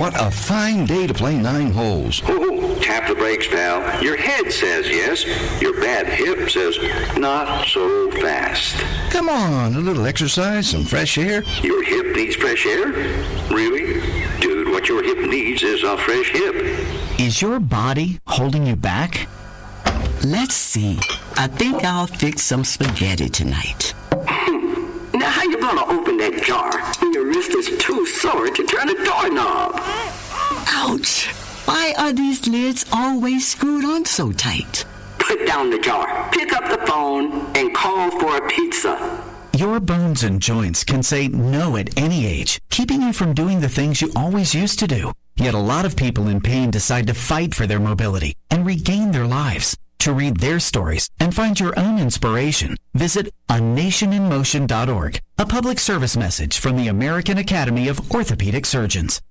What a fine day to play 9 holes. Oh, tap the brakes, pal. Your head says yes. Your bad hip says not so fast. Come on, a little exercise, some fresh air. Your hip needs fresh air? Really? Dude, what your hip needs is a fresh hip. Is your body holding you back? Let's see. I think I'll fix some spaghetti tonight. Now how you gonna open that jar when your wrist is too sore to turn a doorknob? Ouch! Why are these lids always screwed on so tight? Put down the jar, pick up the phone, and call for a pizza. Your bones and joints can say no at any age, keeping you from doing the things you always used to do. Yet a lot of people in pain decide to fight for their mobility and regain their lives. To read their stories and find your own inspiration, visit anationinmotion.org, a public service message from the American Academy of Orthopedic Surgeons.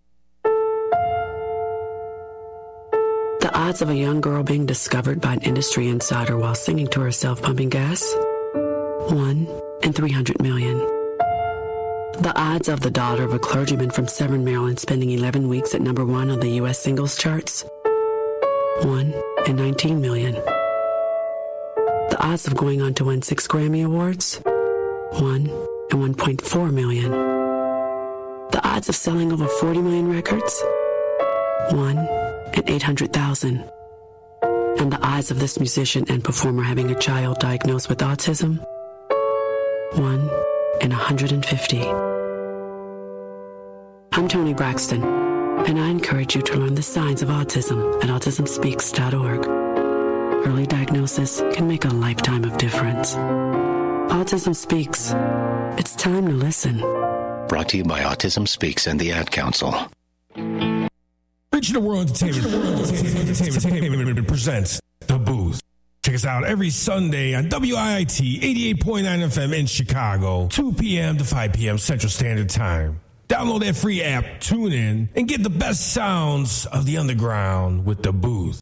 The odds of a young girl being discovered by an industry insider while singing to herself pumping gas? 1 in 300 million. The odds of the daughter of a clergyman from Severn, Maryland spending 11 weeks at number 1 on the U.S. singles charts? 1 in 19 million. The odds of going on to win 6 Grammy Awards? 1 in 1.4 million. The odds of selling over 40 million records? 1 in 800,000. And the odds of this musician and performer having a child diagnosed with autism? 1 in 150. I'm Toni Braxton, and I encourage you to learn the signs of autism at autismspeaks.org. Early diagnosis can make a lifetime of difference. Autism Speaks. It's time to listen. Brought to you by Autism Speaks and the Ad Council. Regional World Entertainment presents The Booth. Check us out every Sunday on WIIT 88.9 FM in Chicago, 2 p.m. to 5 p.m. Central Standard Time. Download that free app, tune in, and get the best sounds of the underground with The Booth.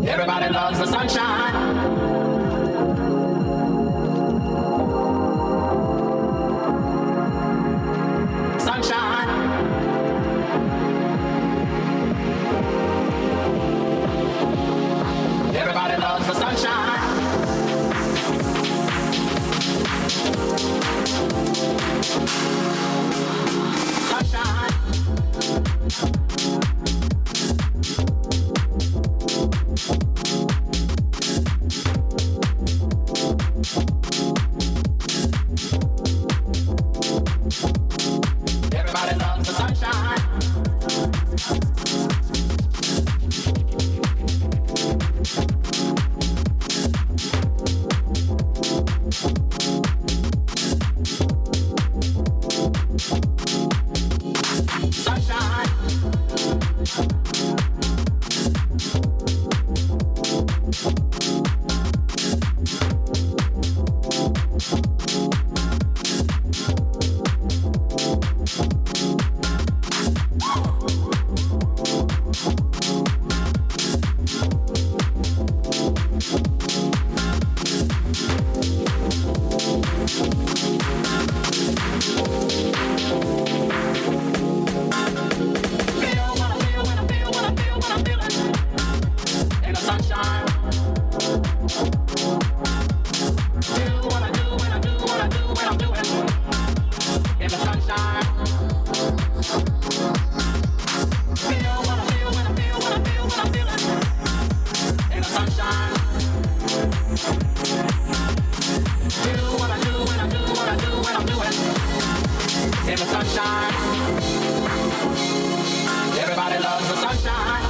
Everybody loves the sunshine. Sunshine. Everybody loves the sunshine. Sunshine. Everybody loves the sunshine. Sunshine. Everybody loves the sunshine.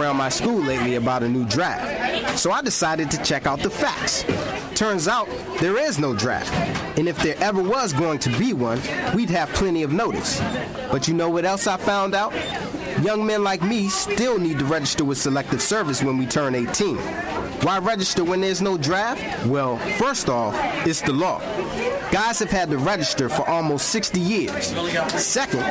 around my school lately about a new draft, so I decided to check out the facts. Turns out there is no draft, and if there ever was going to be one, we'd have plenty of notice. But you know what else I found out? Young men like me still need to register with Selective Service when we turn 18. Why register when there's no draft? Well, first off, it's the law. Guys have had to register for almost 60 years. Second,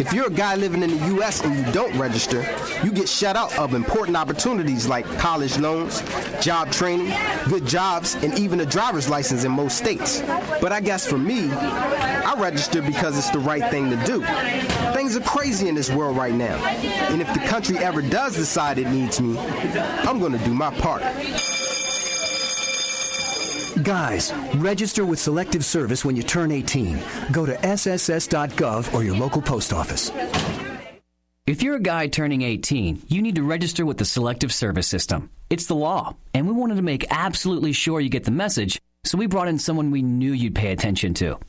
if you're a guy living in the U.S. and you don't register, you get shut out of important opportunities like college loans, job training, good jobs, and even a driver's license in most states. But I guess for me, I register because it's the right thing to do. Things are crazy in this world right now, and if the country ever does decide it needs me, I'm going to do my part. Guys, register with Selective Service when you turn 18. Go to sss.gov or your local post office. If you're a guy turning 18, you need to register with the Selective Service System. It's the law, and we wanted to make absolutely sure you get the message, so we brought in someone we knew you'd pay attention to.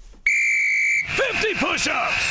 50 push-ups!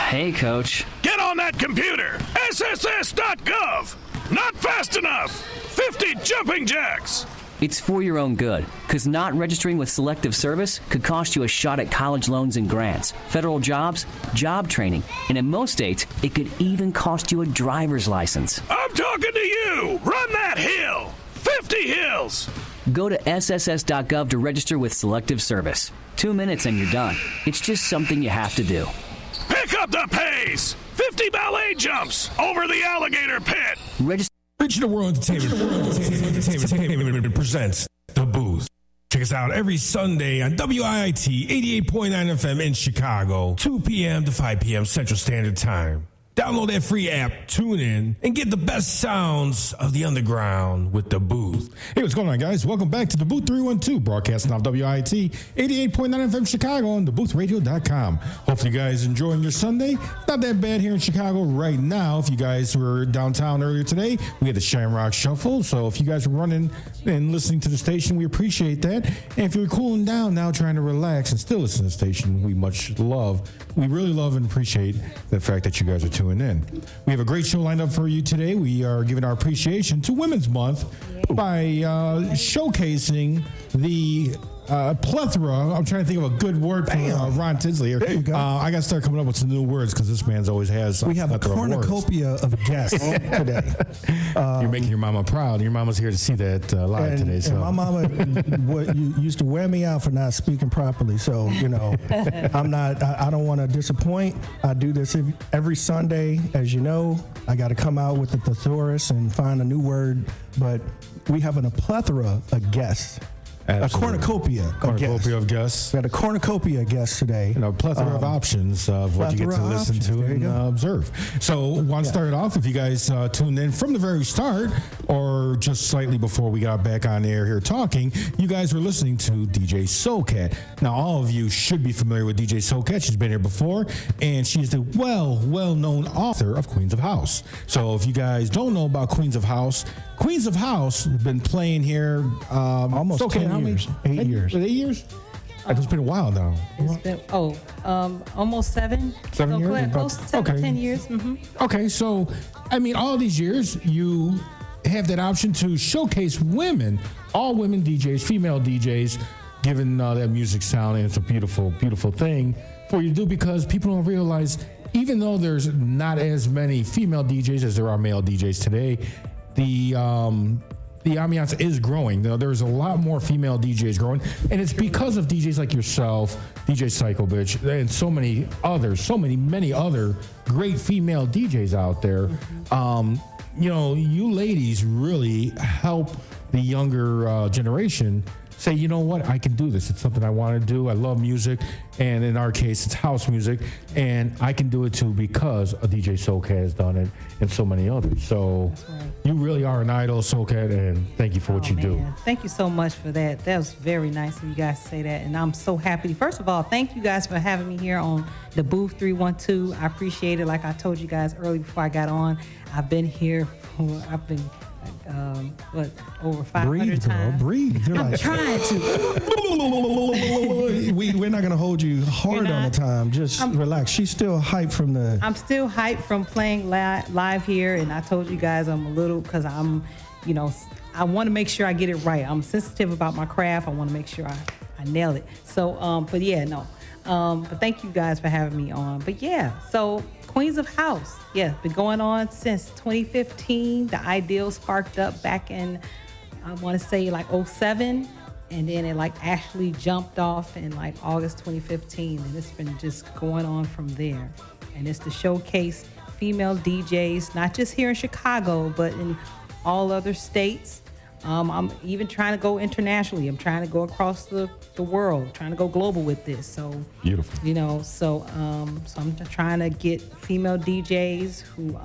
Hey, Coach. Get on that computer! sss.gov! Not fast enough! 50 jumping jacks! It's for your own good, because not registering with Selective Service could cost you a shot at college loans and grants, federal jobs, job training, and in most states, it could even cost you a driver's license. I'm talking to you! Run that hill! 50 hills! Go to sss.gov to register with Selective Service. 2 minutes and you're done. It's just something you have to do. Pick up the pace! 50 ballet jumps over the alligator pit! Regional World Entertainment presents The Booth. Check us out every Sunday on WIIT 88.9 FM in Chicago, 2 p.m. to 5 p.m. Central Standard Time. Download that free app, tune in, and get the best sounds of the underground with The Booth. Hey, what's going on, guys? Welcome back to DaBooth312, broadcasting off WIT 88.9 FM Chicago on DaBoothRadio.com. Hopefully you guys enjoying your Sunday. Not that bad here in Chicago right now. If you guys were downtown earlier today, we had the Shamrock Shuffle. So if you guys were running and listening to the station, we appreciate that. And if you're cooling down now, trying to relax and still listen to the station, we really love and appreciate the fact that you guys are tuning in. We have a great show lined up for you today. We are giving our appreciation to Women's Month by showcasing the plethora. I'm trying to think of a good word for Ron Tinsley here. There you go. I got to start coming up with some new words because this man's always has. We have a cornucopia of guests today. You're making your mama proud. Your mama's here to see that live today. So and my mama used to wear me out for not speaking properly. So I don't want to disappoint. I do this every Sunday, as you know. I got to come out with the thesaurus and find a new word. But we have a plethora of guests. Absolutely. A cornucopia of guests. We had a cornucopia of guests today. And a plethora of options of what you get to listen to and observe. So, want to start off, if you guys tuned in from the very start or just slightly before we got back on air here talking, you guys were listening to DJ SolKat. Now, all of you should be familiar with DJ SolKat. She's been here before, and she's the well-known author of Queens of House. So, if you guys don't know about Queens of House has been playing here almost 10 years. 8 years. 8 years? It's been a while now. It's been, almost 7. 7 years? Close to 7, 10 years. Mm-hmm. Okay, so, all these years, you have that option to showcase women, all women DJs, female DJs, given that music sound, and it's a beautiful, beautiful thing for you to do because people don't realize, even though there's not as many female DJs as there are male DJs today, the ambiance is growing. There's a lot more female DJs growing, and it's because of DJs like yourself, DJ Psycho Bitch, and many other great female DJs out there. You ladies really help the younger generation say, you know what, I can do this. It's something I want to do. I love music, and in our case, it's house music, and I can do it too because a DJ SolKat has done it, and so many others. So you really are an idol, SolKat, and thank you for what you do. Thank you so much for that. That was very nice of you guys to say that, and I'm so happy. First of all, thank you guys for having me here on the Booth 312. I appreciate it. Like I told you guys earlier before I got on, I've been here. I've been over 500 breathe, times. Girl, breathe. You're I'm like, trying to. we're not gonna hold you hard on the time. Just relax. She's still hyped from the. I'm still hyped from playing live here, and I told you guys I'm a little because I'm, I want to make sure I get it right. I'm sensitive about my craft. I want to make sure I nail it. So, but yeah, no. But thank you guys for having me on. But yeah, so Queens of House, yeah, been going on since 2015. The ideal sparked up back in, I want to say like 07, and then it like actually jumped off in like August 2015, and it's been just going on from there. And it's to showcase female DJs, not just here in Chicago, but in all other states. I'm even trying to go internationally. I'm trying to go across the world, trying to go global with this. So beautiful. So I'm trying to get female DJs who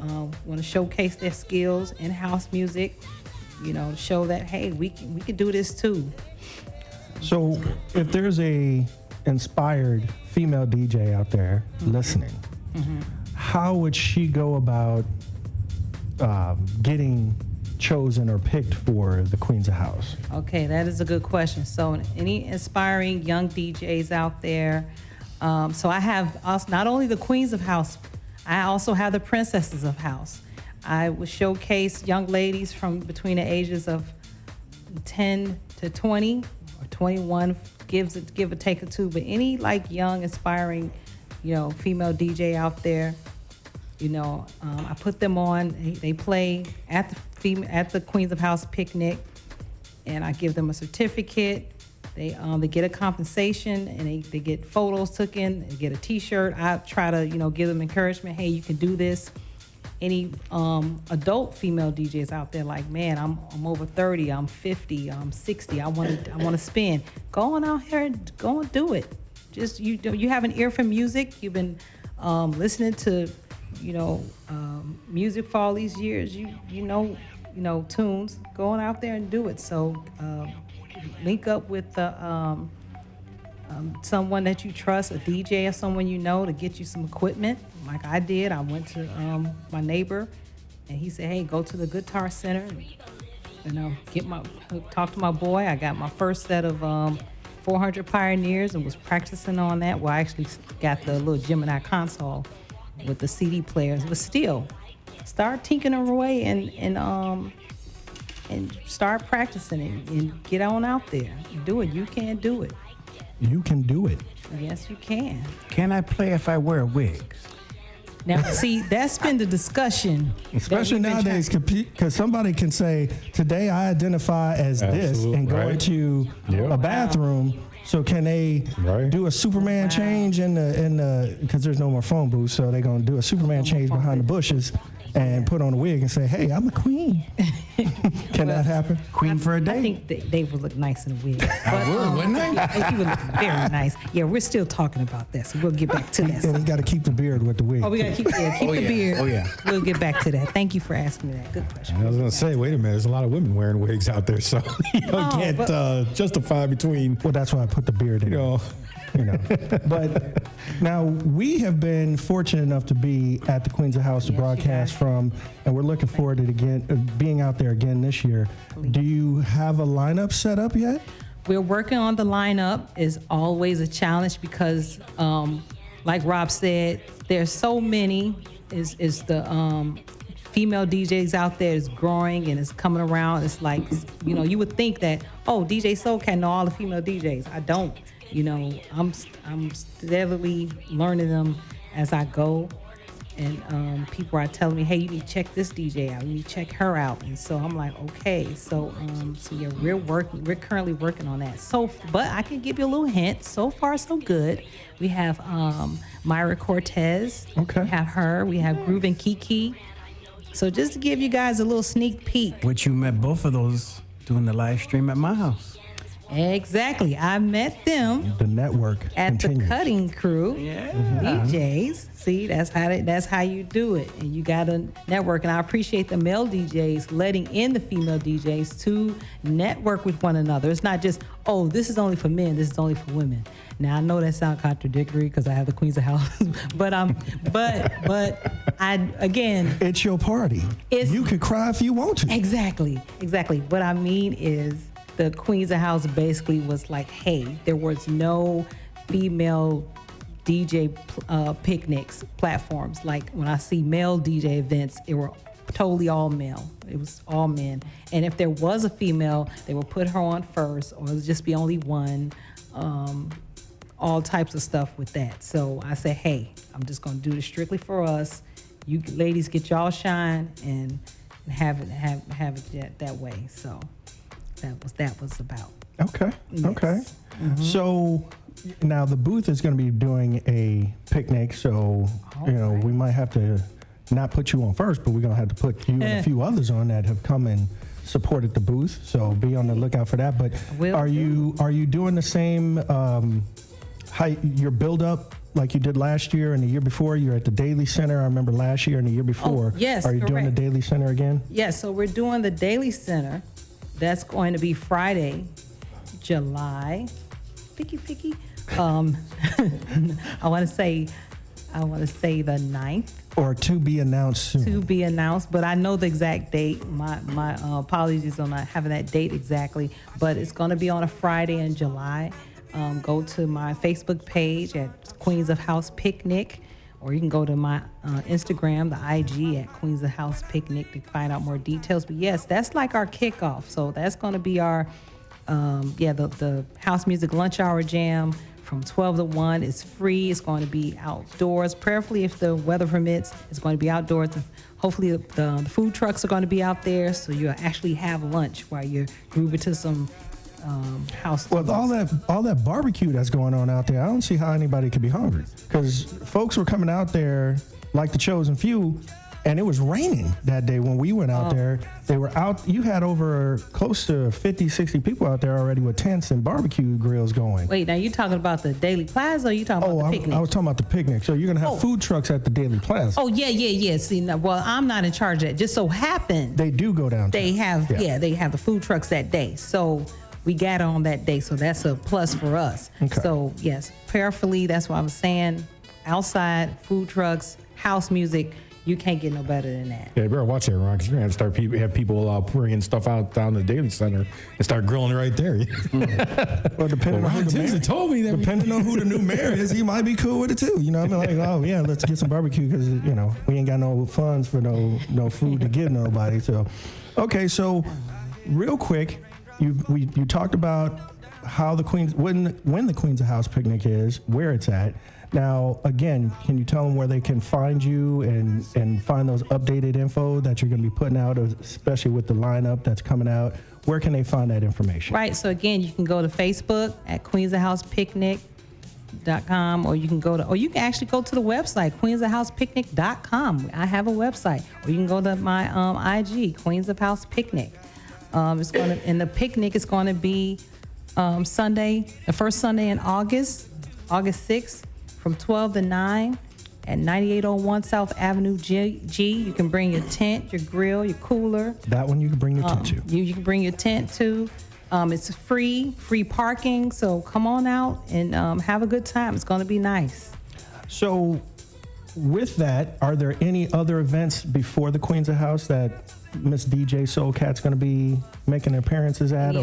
want to showcase their skills in house music. To show that hey, we can do this too. So if there's a inspired female DJ out there listening, how would she go about getting chosen or picked for the Queens of House? Okay, that is a good question. So any inspiring young DJs out there, so I have not only the Queens of House, I also have the Princesses of House. I would showcase young ladies from between the ages of 10 to 20 or 21, give or take or two, but any like young inspiring, female DJ out there, I put them on. They play at the Queens of House picnic, and I give them a certificate. They get a compensation, and they get photos taken. They get a T-shirt. I try to give them encouragement. Hey, you can do this. Any adult female DJs out there, like, man, I'm over 30. I'm 50. I'm 60. I want to spin. Go on out here and go and do it. Just you have an ear for music. You've been listening to music for all these years, you know tunes. Going out there and do it. So link up with someone that you trust, a DJ or someone to get you some equipment. Like I did, I went to my neighbor, and he said, "Hey, go to the Guitar Center and talk to my boy." I got my first set of 400 Pioneers and was practicing on that. Well, I actually got the little Gemini console with the CD players, but still start tinkering away and start practicing it and get on out there. Do it. You can do it. You can do it. Yes, you can. Can I play if I wear wigs? Now, see, that's been the discussion. Especially nowadays, because somebody can say, today I identify as this and go into a bathroom. So can they do a Superman change in the because there's no more phone booths, so they're going to do a Superman change behind the bushes and put on a wig and say, hey, I'm a queen. Can that happen? Queen for a day? I think Dave would look nice in a wig. I would, wouldn't I? He would look very nice. Yeah, we're still talking about that, so we'll get back to that. And you got to keep the beard with the wig. Oh, we got to keep the beard. Oh, yeah. We'll get back to that. Thank you for asking me that. Good question. I was going to say, wait a minute, there's a lot of women wearing wigs out there, so you can't justify between. Well, that's why I put the beard in. But now we have been fortunate enough to be at the Queens of House to broadcast from, and we're looking forward to being out there again this year. Do you have a lineup set up yet? We're working on the lineup. Is always a challenge because, like Rob said, there's so many. Is the female DJs out there is growing and is coming around. It's like, you would think that, DJ SolKat know all the female DJs. I don't. I'm steadily learning them as I go, and people are telling me, hey, you need to check this DJ out, you need to check her out, and so I'm like, okay, so yeah, we're currently working on that. So, but I can give you a little hint. So far, so good. We have Myra Cortez. Okay. We have her. We have Groove and Kiki. So just to give you guys a little sneak peek. Which you met both of those doing the live stream at my house. Exactly. I met them The network at continues. the Cutting Crew. DJs. See, that's how you do it. And you got to network. And I appreciate the male DJs letting in the female DJs to network with one another. It's not just, oh, this is only for men, this is only for women. Now I know that sounds contradictory because I have the Queens of House, but again, it's your party. You could cry if you want to. Exactly. What I mean is the Queens of House basically was like, hey, there was no female DJ picnics platforms. Like when I see male DJ events, it were totally all male. It was all men. And if there was a female, they would put her on first, or it would just be only one. All types of stuff with that. So I said, hey, I'm just gonna do this strictly for us. You ladies get y'all shine and have it that way. So that was about. Okay. Yes. Okay. Mm-hmm. So now the booth is going to be doing a picnic. So we might have to not put you on first, but we're going to have to put you and a few others on that have come and supported the booth. So be on the lookout for that. But are you doing the same your build up like you did last year and the year before? You're at the Daily Center. I remember last year and the year before. Yes, Are you doing the correct. Daily Center again? Yes, so we're doing the Daily Center. That's going to be Friday, July. Picky. I want to say the 9th. Or to be announced soon. To be announced, but I know the exact date. My apologies on not having that date exactly, but it's going to be on a Friday in July. Go to my Facebook page at Queens of House Picnic, or you can go to my Instagram, the IG at Queens of House Picnic to find out more details. But yes, that's like our kickoff. So that's going to be our, the house music lunch hour jam from 12 to 1. It's free. It's going to be outdoors. Prayerfully, if the weather permits, it's going to be outdoors. Hopefully the food trucks are going to be out there, so you'll actually have lunch while you're grooving to some house. With all that barbecue that's going on out there, I don't see how anybody could be hungry. Because folks were coming out there like the chosen few, and it was raining that day when we went out there. They were out. You had over close to 50, 60 people out there already with tents and barbecue grills going. Wait, now you talking about the Daily Plaza, or you talking about the picnic? I was talking about the picnic. So you're going to have food trucks at the Daily Plaza. Oh, yeah. See, now, well, I'm not in charge of that. Just so happened they do go down. They have, they have the food trucks that day. So we got on that day, so that's a plus for us. Okay. So yes, prayerfully, that's what I was saying. Outside, food trucks, house music, you can't get no better than that. Yeah, you better watch that, Ron, because you're going to have to have people bringing stuff out down the Daily Center and start grilling right there. Well, depending on who the Tinsley mayor, told me that. Depending on who the new mayor is, he might be cool with it too. You know, I mean, like, oh yeah, let's get some barbecue because we ain't got no funds for no food to give nobody. So, okay, so real quick, you talked about how the Queens when the Queens of House picnic is, where it's at. Now, again, can you tell them where they can find you and find those updated info that you're going to be putting out, especially with the lineup that's coming out? Where can they find that information? Right. So again, you can go to Facebook at queensofhousepicnic.com, or you can actually go to the website, queensofhousepicnic.com. I have a website. Or you can go to my IG, Queens of House Picnic. And the picnic is going to be Sunday, the first Sunday in August 6th, from 12 to 9 at 9801 South Avenue G. You can bring your tent, your grill, your cooler. That one you can bring your tent to. You can bring your tent to. It's free parking. So come on out and have a good time. It's going to be nice. So with that, are there any other events before the Queens of House that Miss DJ SolKat's going to be making appearances at?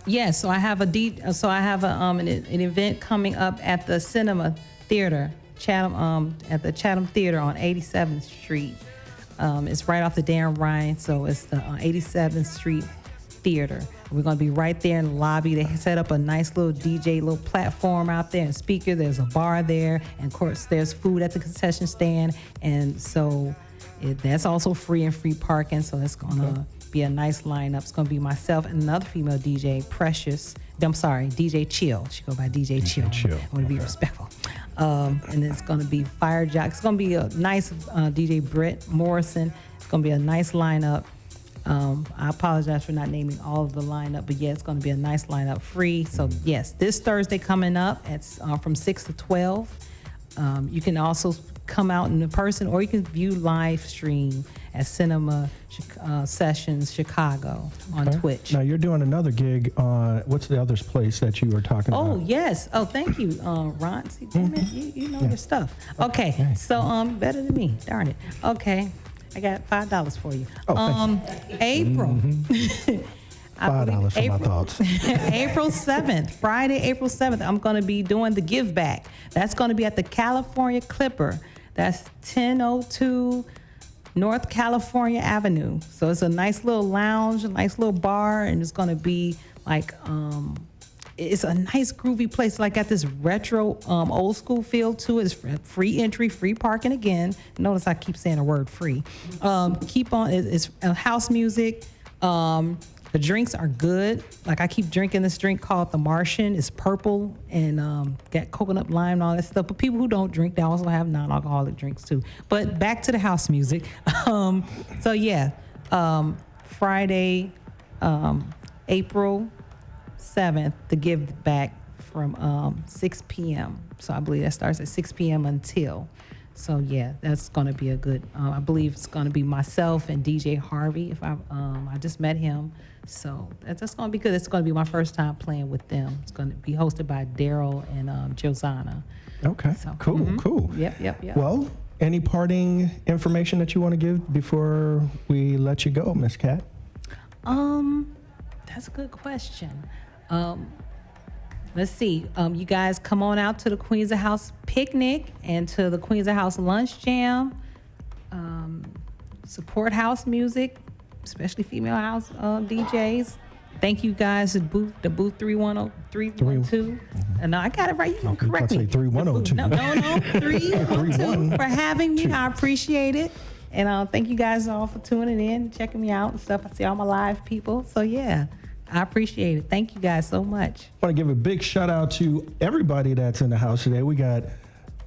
Yes, so I have an event coming up at the Cinema Theater, at the Chatham Theater on 87th Street. It's right off the Dan Ryan, so it's the 87th Street Theater. We're going to be right there in the lobby. They set up a nice little DJ, little platform out there and speaker. There's a bar there, and of course there's food at the concession stand, and so that's also free and free parking. So it's going to be a nice lineup. It's going to be myself and another female DJ, DJ Chill. She go by DJ Chill. I want to be respectful. And it's going to be Firejock. It's going to be a nice DJ Britt Morrison. It's going to be a nice lineup. I apologize for not naming all of the lineup, but yeah, it's going to be a nice lineup, free. So yes, this Thursday coming up, it's from 6 to 12. You can also come out in person, or you can view live stream at Cinema Sessions Chicago on Twitch. Now you're doing another gig on, what's the other place that you were talking about? Oh, yes. Oh, thank you, Ron. See, damn it, you know your stuff. Okay, so better than me. Darn it. Okay, I got $5 for you. April. $5 for my thoughts. April 7th, Friday, April 7th, I'm going to be doing the Give Back. That's going to be at the California Clipper. That's 1002 North California Avenue. So it's a nice little lounge, a nice little bar, and it's going to be like, it's a nice groovy place. Like got this retro, old school feel to it. It's free entry, free parking again. Notice I keep saying the word free. It's house music. The drinks are good. Like I keep drinking this drink called The Martian. It's purple and got coconut lime and all that stuff. But people who don't drink, they also have non-alcoholic drinks too. But back to the house music. So yeah, Friday, April 7th, the Give Back from 6 p.m. So I believe that starts at 6 p.m. until. So yeah, that's going to be a good. I believe it's going to be myself and DJ Harvey. If I just met him, so that's going to be good. It's going to be my first time playing with them. It's going to be hosted by Daryl and Josanna. Okay, so, cool. Yep. Well, any parting information that you want to give before we let you go, Miss Cat? That's a good question. Let's see. You guys come on out to the Queens of House picnic and to the Queens of House lunch jam. Support house music, especially female house DJs. Thank you guys at DaBooth 312. And I got it right. You can correct me. 3102. No, 312 for having me. I appreciate it. And thank you guys all for tuning in, checking me out and stuff. I see all my live people. So yeah. I appreciate it. Thank you guys so much. I want to give a big shout out to everybody that's in the house today. We got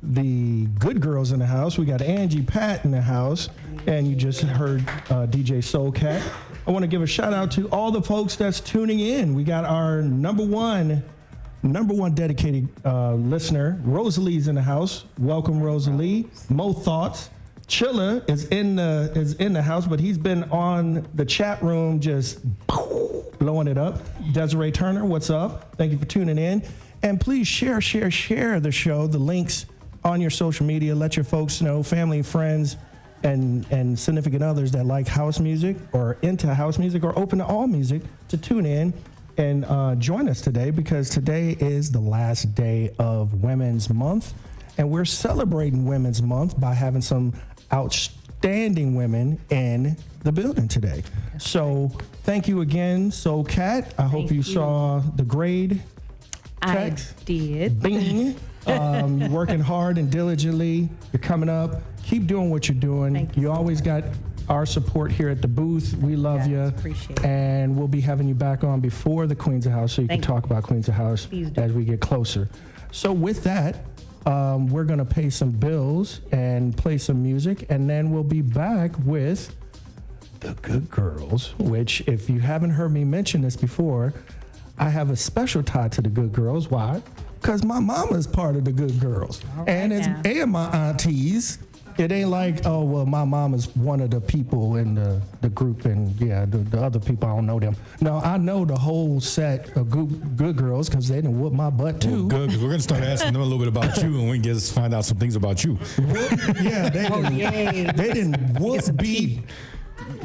the good girls in the house. We got Angie Pat in the house. And you just heard DJ SolKat. I want to give a shout out to all the folks that's tuning in. We got our number one dedicated listener. Rosalie's in the house. Welcome, Rosalie. Mo Thoughts. Chilla is in the house, but he's been on the chat room just blowing it up. Desiree Turner, what's up? Thank you for tuning in. And please share the show, the links on your social media. Let your folks know, family, friends, and significant others that like house music or into house music or open to all music to tune in and join us today, because today is the last day of Women's Month. And we're celebrating Women's Month by having some outstanding women in the building today. So thank you again, SolKat. I hope you saw the grade text. I did. Bing. You're working hard and diligently. You're coming up. Keep doing what you're doing. Thank you. You always got our support here at the booth. We love you. Appreciate it. And we'll be having you back on before the Queens of House so you can talk about Queens of House as we get closer. So with that, we're going to pay some bills and play some music, and then we'll be back with the Good Girls, which, if you haven't heard me mention this before, I have a special tie to the Good Girls. Why? Because my mama's part of the Good Girls. And my aunties. It ain't like, oh, well, my mama's one of the people in the group, and yeah, the other people, I don't know them. No, I know the whole set of good girls, because they done whoop my butt too. Well, good, because we're going to start asking them a little bit about you, and we can find out some things about you. Yeah, they didn't whoop beat.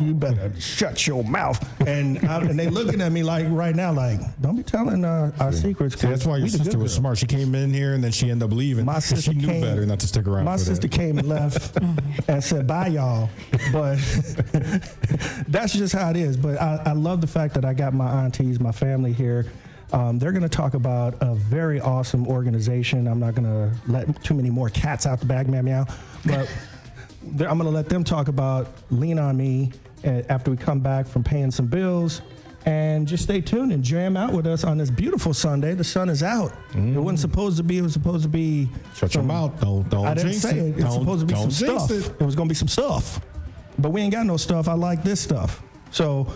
You better shut your mouth. And they looking at me like right now, like, don't be telling our secrets. See, that's why your sister was smart. She came in here and then she ended up leaving. My sister she knew better not to stick around. My sister came and left and said, bye, y'all. But that's just how it is. But I love the fact that I got my aunties, my family here. They're going to talk about a very awesome organization. I'm not going to let too many more cats out the bag, meow. But I'm going to let them talk about Lean On Me after we come back from paying some bills. And just stay tuned and jam out with us on this beautiful Sunday. The sun is out. It wasn't supposed to be. It was supposed to be. Shut your mouth. Don't I didn't say it. It's supposed to be some stuff. It was going to be some stuff. But we ain't got no stuff. I like this stuff. So,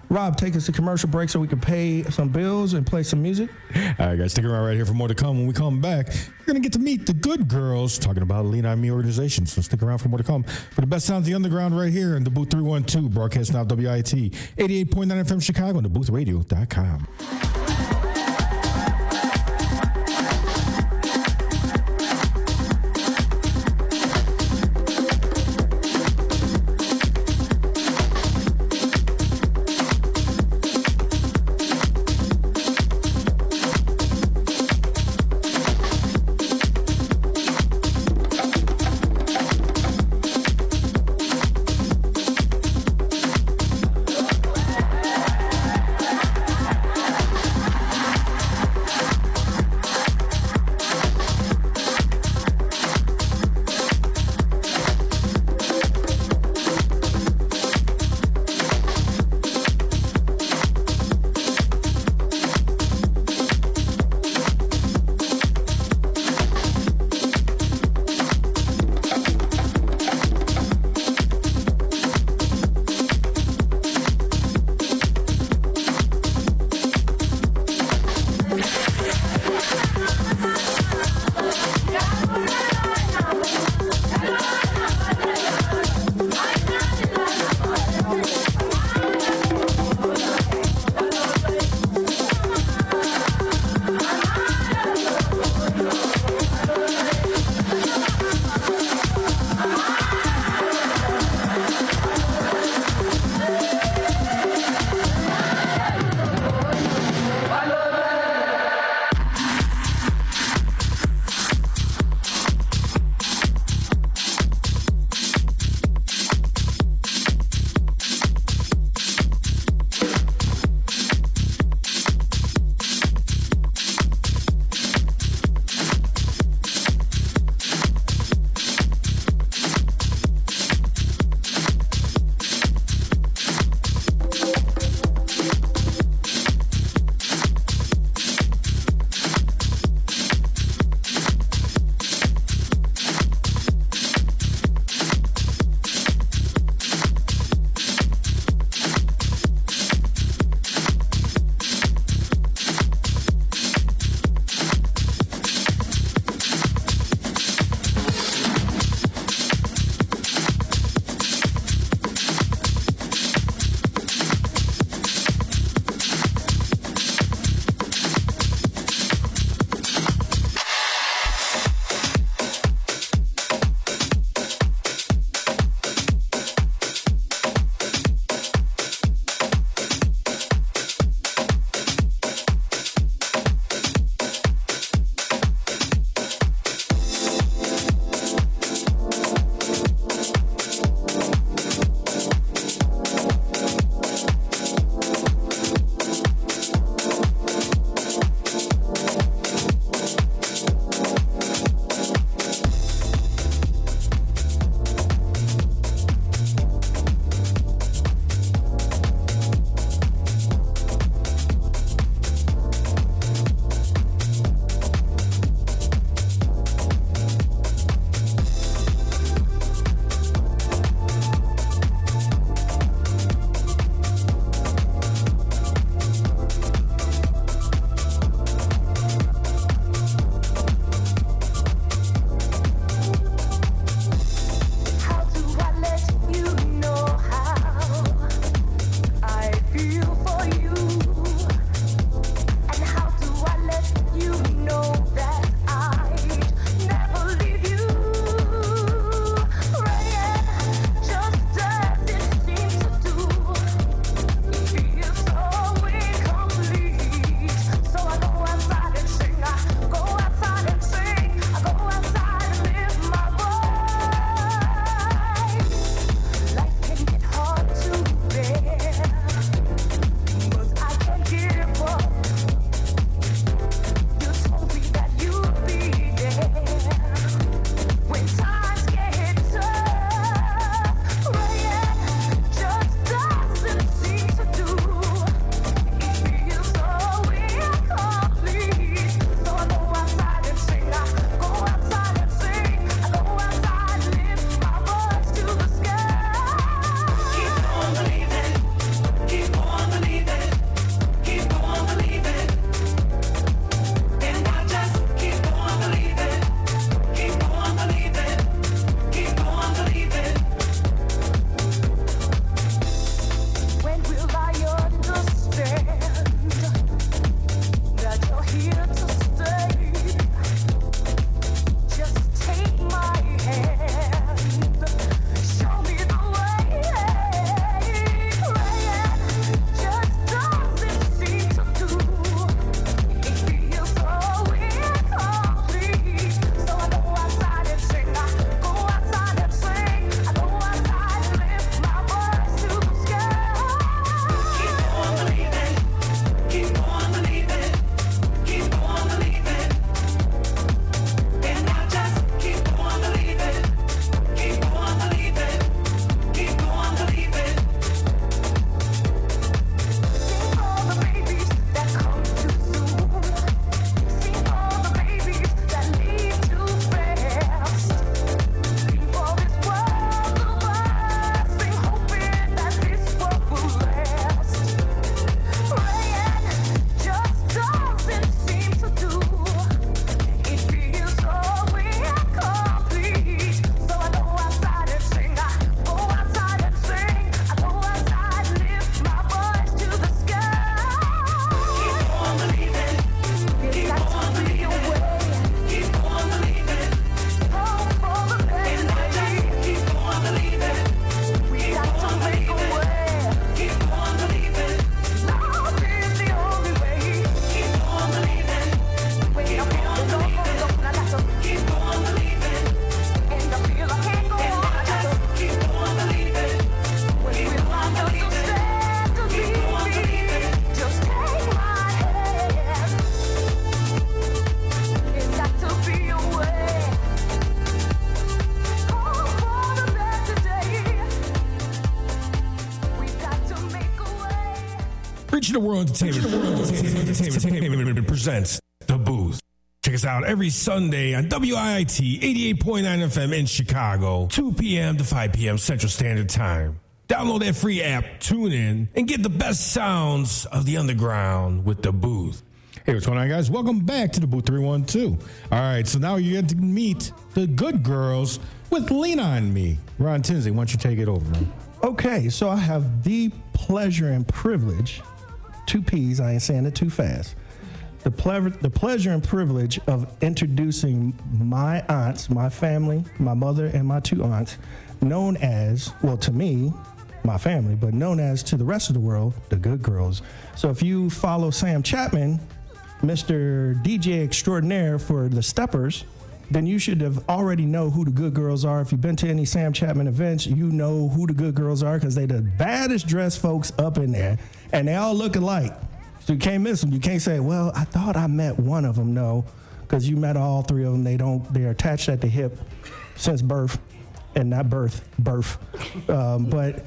Rob, take us to commercial break so we can pay some bills and play some music. All right, guys, stick around right here for more to come. When we come back, you're going to get to meet the good girls talking about Lean On Me organization. So stick around for more to come. For the best sounds of the underground right here in DaBooth312, broadcasting out WIT 88.9 FM Chicago and DaBoothRadio.com. Reaching the World Entertainment presents The Booth. Check us out every Sunday on WIIT 88.9 FM in Chicago, 2 p.m. to 5 p.m. Central Standard Time. Download that free app, tune in, and get the best sounds of the underground with The Booth. Hey, what's going on, guys? Welcome back to the Booth 312. All right, so now you get to meet the good girls with Lean On Me. Ron Tinsley, why don't you take it over, man? Okay, so I have the pleasure and privilege, 2 P's, I ain't saying it too fast. The pleasure and privilege of introducing my aunts, my family, my mother and my 2 aunts, known as, well, to me, my family, but known as to the rest of the world, the Good Girls. So if you follow Sam Chapman, Mr. DJ Extraordinaire for the Steppers, then you should have already know who the Good Girls are. If you've been to any Sam Chapman events, you know who the Good Girls are because they the baddest dressed folks up in there, and they all look alike. So you can't miss them. You can't say, well, I thought I met one of them. No, because you met all 3 of them. They're attached at the hip since birth, and not birth. But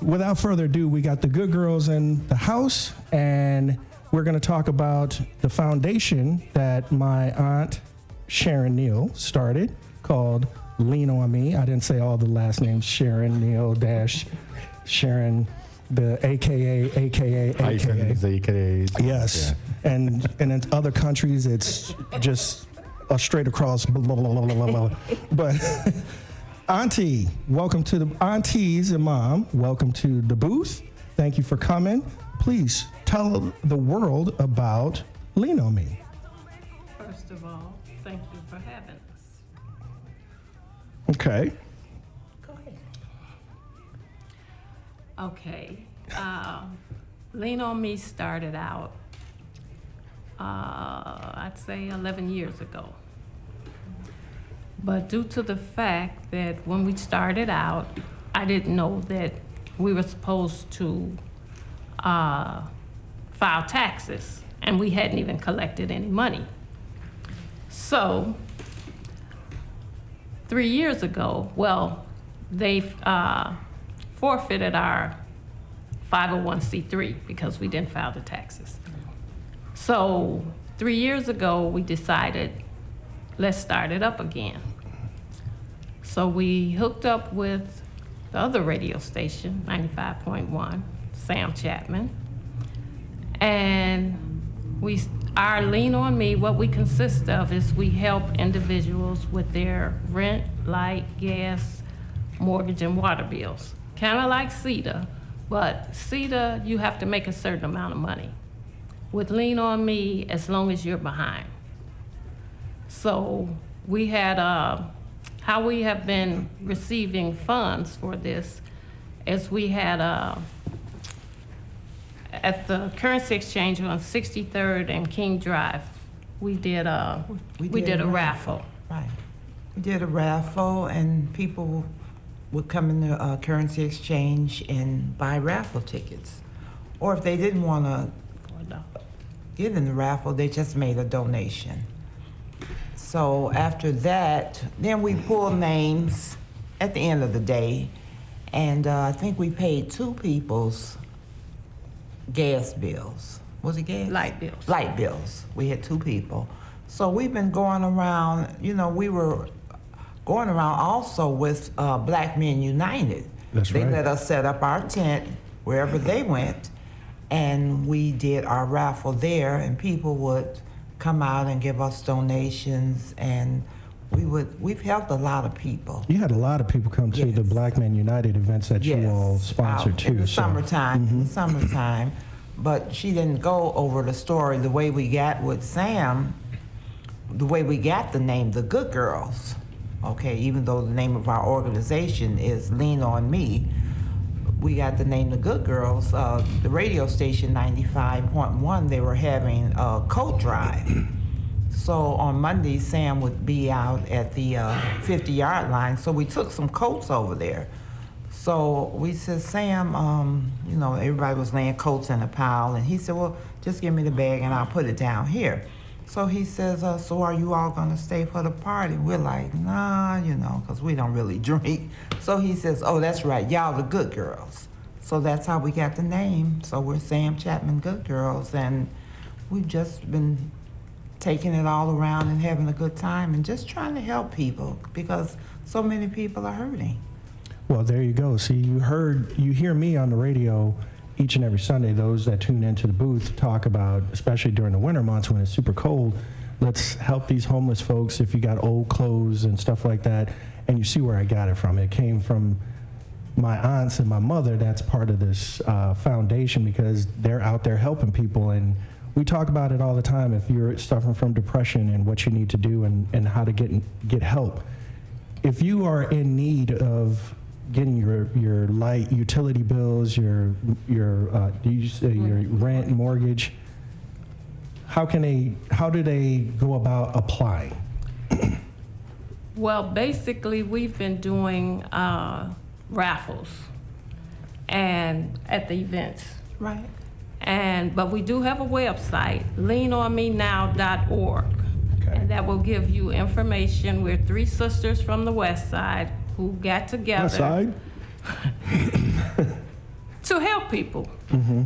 without further ado, we got the Good Girls in the house, and we're going to talk about the foundation that my aunt Sharon Neal started called Lean On Me. I didn't say all the last names, Sharon Neal dash Sharon, the AKA. Yes. Yeah. And in other countries, it's just a straight across blah, blah, blah, blah, blah. But Auntie, welcome to the aunties and mom. Welcome to the booth. Thank you for coming. Please tell the world about Lean On Me. First of all, thank you for having us. Okay. Go ahead. Okay. Lean On Me started out, I'd say 11 years ago. But due to the fact that when we started out, I didn't know that we were supposed to file taxes, and we hadn't even collected any money. So 3 years ago, well, they forfeited our 501c3 because we didn't file the taxes. So 3 years ago, we decided, let's start it up again. So we hooked up with the other radio station, 95.1, Sam Chapman, and our Lean On Me, what we consist of is we help individuals with their rent, light, gas, mortgage, and water bills. Kind of like CETA, but CETA, you have to make a certain amount of money. With Lean On Me, as long as you're behind. So we had, how we have been receiving funds for this is we had, at the currency exchange on 63rd and King Drive, we did a raffle. Right. We did a raffle, and people would come in the currency exchange and buy raffle tickets. Or if they didn't want to get in the raffle, they just made a donation. So after that, then we pulled names at the end of the day, and I think we paid 2 people's gas bills. Was it gas? Light bills. Light bills. We had 2 people. So we've been going around, we were going around also with Black Men United. That's right. They let us set up our tent wherever they went, and we did our raffle there, and people would come out and give us donations, and we've helped a lot of people. You had a lot of people come to the Black Men United events that you all sponsored too. In the summertime. But she didn't go over the story the way we got with Sam, the way we got the name The Good Girls. Okay, even though the name of our organization is Lean On Me, we got the name The Good Girls. The radio station 95.1, they were having a coat drive. So on Monday, Sam would be out at the 50-yard line, so we took some coats over there. So we said, Sam, everybody was laying coats in a pile, and he said, well, just give me the bag and I'll put it down here. So he says, so are you all gonna stay for the party? We're like, nah, because we don't really drink. So he says, oh, that's right, y'all the good girls. So that's how we got the name. So we're Sam Chapman Good Girls, and we've just been taking it all around and having a good time and just trying to help people because so many people are hurting. Well, there you go. See, you hear me on the radio each and every Sunday, those that tune into the booth talk about, especially during the winter months when it's super cold, let's help these homeless folks if you got old clothes and stuff like that. And you see where I got it from. It came from my aunts and my mother. That's part of this foundation because they're out there helping people. And we talk about it all the time if you're suffering from depression and what you need to do and how to get help. If you are in need of getting your light utility bills, your rent, mortgage, how do they go about applying? Well, basically, we've been doing raffles and at the events. Right. But we do have a website, leanonmenow.org. Okay. And that will give you information. We're 3 sisters from the West Side who got together. West Side? To help people. Mm-hmm.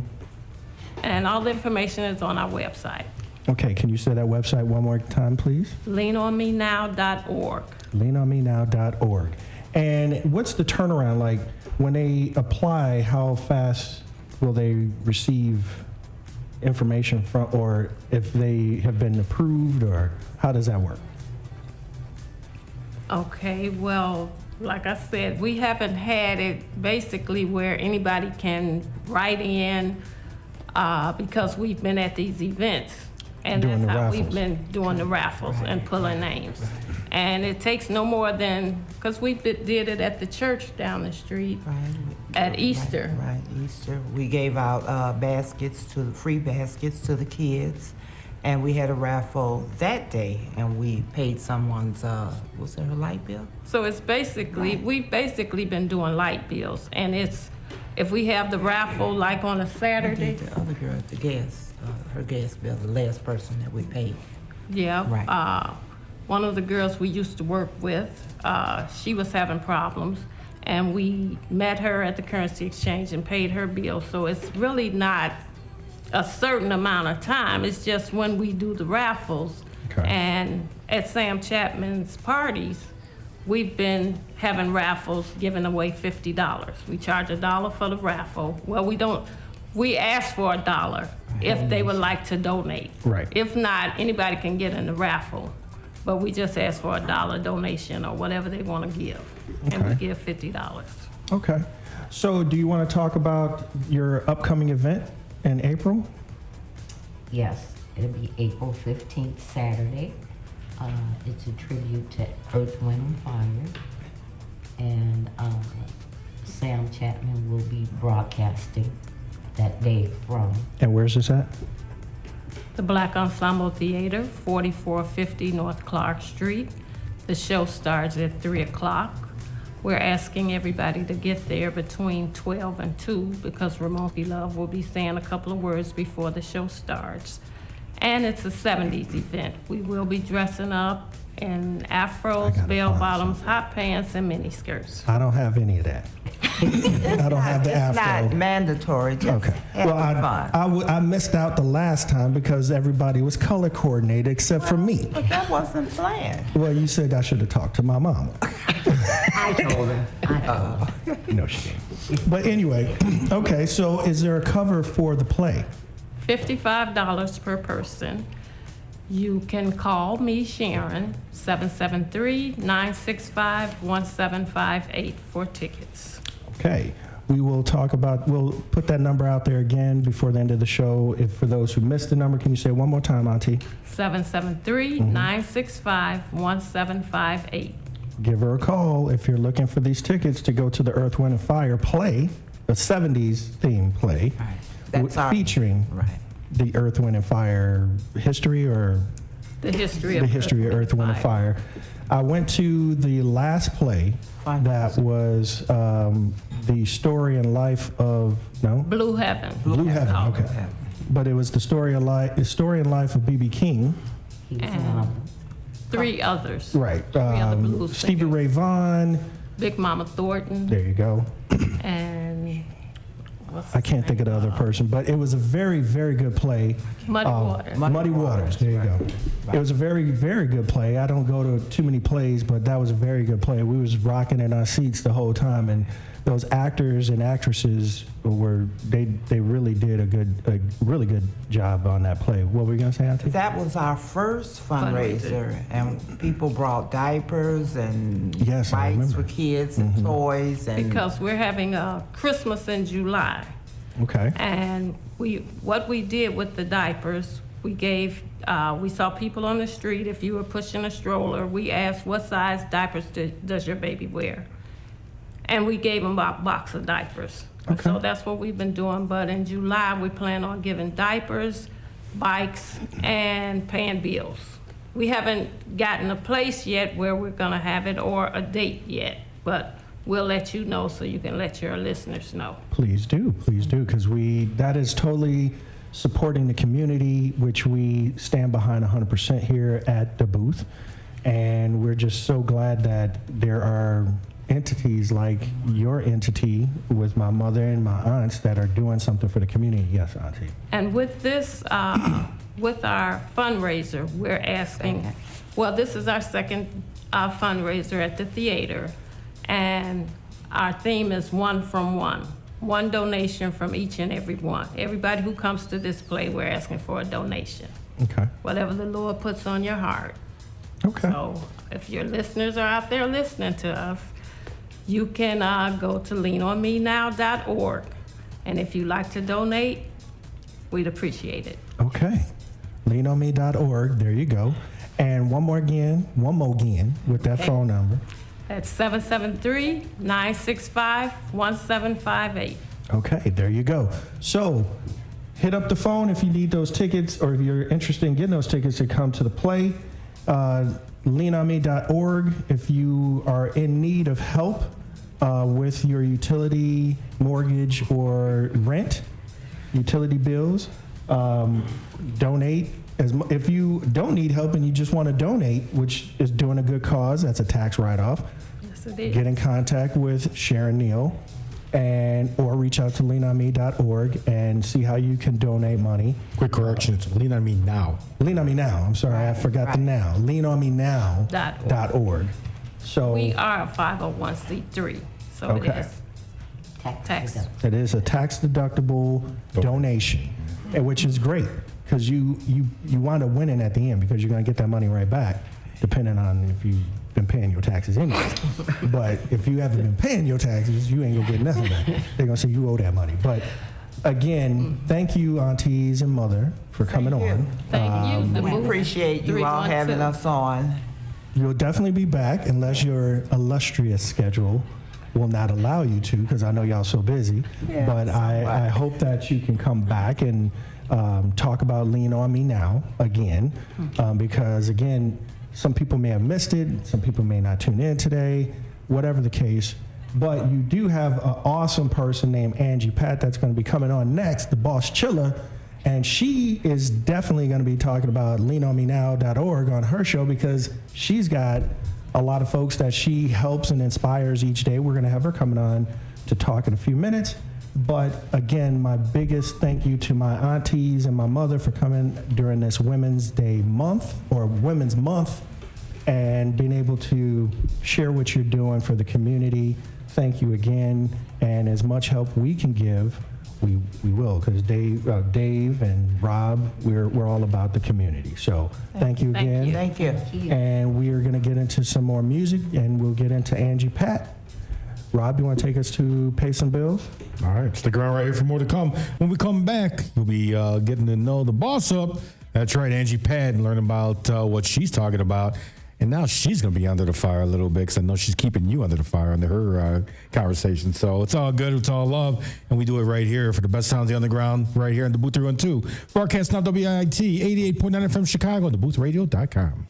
And all the information is on our website. Okay, can you say that website one more time, please? leanonmenow.org. leanonmenow.org. And what's the turnaround like when they apply? How fast will they receive information from, or if they have been approved, or how does that work? Okay, well, like I said, we haven't had it basically where anybody can write in because we've been at these events. And Doing that's the how raffles. we've been doing the raffles and pulling names. And it takes no more than, because we did it at the church down the street at Easter. Right, Easter. We gave out free baskets to the kids. And we had a raffle that day, and we paid someone's, was it her light bill? So it's basically, we've basically been doing light bills. And it's, if we have the raffle like on a Saturday. The other girl, the gas, her gas bill, the last person that we paid. Yeah. Right. One of the girls we used to work with, she was having problems. And we met her at the currency exchange and paid her bill. So it's really not a certain amount of time. It's just when we do the raffles. Okay. And at Sam Chapman's parties, we've been having raffles giving away $50. We charge $1 for the raffle. Well, we ask for $1 if they would like to donate. Right. If not, anybody can get in the raffle. But we just ask for $1 donation or whatever they want to give. Okay. And we give $50. Okay. So do you want to talk about your upcoming event in April? Yes, it'll be April 15th, Saturday. It's a tribute to Earth, Wind, and Fire. And Sam Chapman will be broadcasting that day from. And where's this at? The Black Ensemble Theater, 4450 North Clark Street. The show starts at 3 o'clock. We're asking everybody to get there between 12 and 2 because Ramon P. Love will be saying a couple of words before the show starts. And it's a 70s event. We will be dressing up in afros, bell-bottoms, hot pants, and mini skirts. I don't have any of that. I don't have the afro. It's not mandatory, just okay. have fun. I missed out the last time because everybody was color coordinated except for me. But that wasn't planned. Well, you said I should have talked to my mama. I told her. No, she didn't. But anyway, okay, so is there a cover for the play? $55 per person. You can call me, Sharon, 773-965-1758 for tickets. Okay. We'll put that number out there again before the end of the show. If for those who missed the number, can you say it one more time, Auntie? 773-965-1758. Give her a call if you're looking for these tickets to go to the Earth, Wind, and Fire play, a 70s theme play, featuring the Earth, Wind, and Fire history or the history of Earth, Wind, and Fire. I went to the last play that was the story and life of Blue Heaven. Blue Heaven. Okay. But it was the story and life of B.B. King. And 3 others. Right. 3 other blues Stevie Ray Vaughan. Big Mama Thornton. There you go. And I can't think of the other person, but it was a very, very good play. Muddy Waters. Muddy Waters. There you go. It was a very, very good play. I don't go to too many plays, but that was a very good play. We was rocking in our seats the whole time, and those actors and actresses they really did a really good job on that play. What were you gonna say, Auntie? That was our first fundraiser, and people brought diapers and bikes for kids and toys. And because we're having a Christmas in July. Okay. And what we did with the diapers, we saw people on the street. If you were pushing a stroller, we asked, what size diapers does your baby wear? And we gave them a box of diapers. Okay. So that's what we've been doing. But in July, we plan on giving diapers, bikes, and paying bills. We haven't gotten a place yet where we're going to have it or a date yet, but we'll let you know so you can let your listeners know. Please do, because that is totally supporting the community, which we stand behind 100% here at the booth. And we're just so glad that there are entities like your entity with my mother and my aunts that are doing something for the community. Yes, Auntie. And with this, with our fundraiser, we're asking, well, this is our second fundraiser at the theater, and our theme is one from one. One donation from each and every one. Everybody who comes to this play, we're asking for a donation. Okay. Whatever the Lord puts on your heart. Okay. So if your listeners are out there listening to us, you can go to leanonmenow.org. And if you'd like to donate, we'd appreciate it. Okay. Leanonme.org. There you go. And one more again with that phone number. That's 773-965-1758. Okay, there you go. So hit up the phone if you need those tickets or if you're interested in getting those tickets to come to the play. Leanonme.org if you are in need of help with your utility, mortgage, or rent, utility bills. Donate. If you don't need help and you just want to donate, which is doing a good cause, that's a tax write-off. Yes, it is. Get in contact with Sharon Neal or reach out to leanonme.org and see how you can donate money. Quick correction, it's Lean On Me Now. Lean On Me Now. I'm sorry, I forgot the now. leanonmenow.org. So we are a 501c3, so okay. it is tax. It is a tax-deductible donation, which is great because you wind up winning at the end because you're going to get that money right back, depending on if you've been paying your taxes anyway. But if you haven't been paying your taxes, you ain't going to get nothing back. They're going to say you owe that money. But again, thank you, aunties and mother, for coming on. Thank you. We appreciate you all having us on. You'll definitely be back unless your illustrious schedule will not allow you to, because I know y'all so busy. Yeah, but I hope that you can come back and talk about Lean On Me Now again, because again, some people may have missed it, some people may not tune in today, whatever the case. But you do have an awesome person named Angie Pat that's going to be coming on next, the Boss Chiller. And she is definitely going to be talking about leanonmenow.org on her show because she's got a lot of folks that she helps and inspires each day. We're going to have her coming on to talk in a few minutes. But again, my biggest thank you to my aunties and my mother for coming during this Women's Day month or Women's Month and being able to share what you're doing for the community. Thank you again. And as much help we can give, we will, because Dave and Rob, we're all about the community. So thank you again. Thank you. And we are going to get into some more music, and we'll get into Angie Pat. Rob, you want to take us to pay some bills? All right, stick around right here for more to come. When we come back, we'll be getting to know the boss up. That's right, Angie Pat, and learn about what she's talking about. And now she's going to be under the fire a little bit because I know she's keeping you under the fire under her conversation. So it's all good. It's all love. And we do it right here for the best sounds on the ground right here on DaBooth312. Broadcast on WIT 88.9 FM Chicago, DaBoothRadio.com.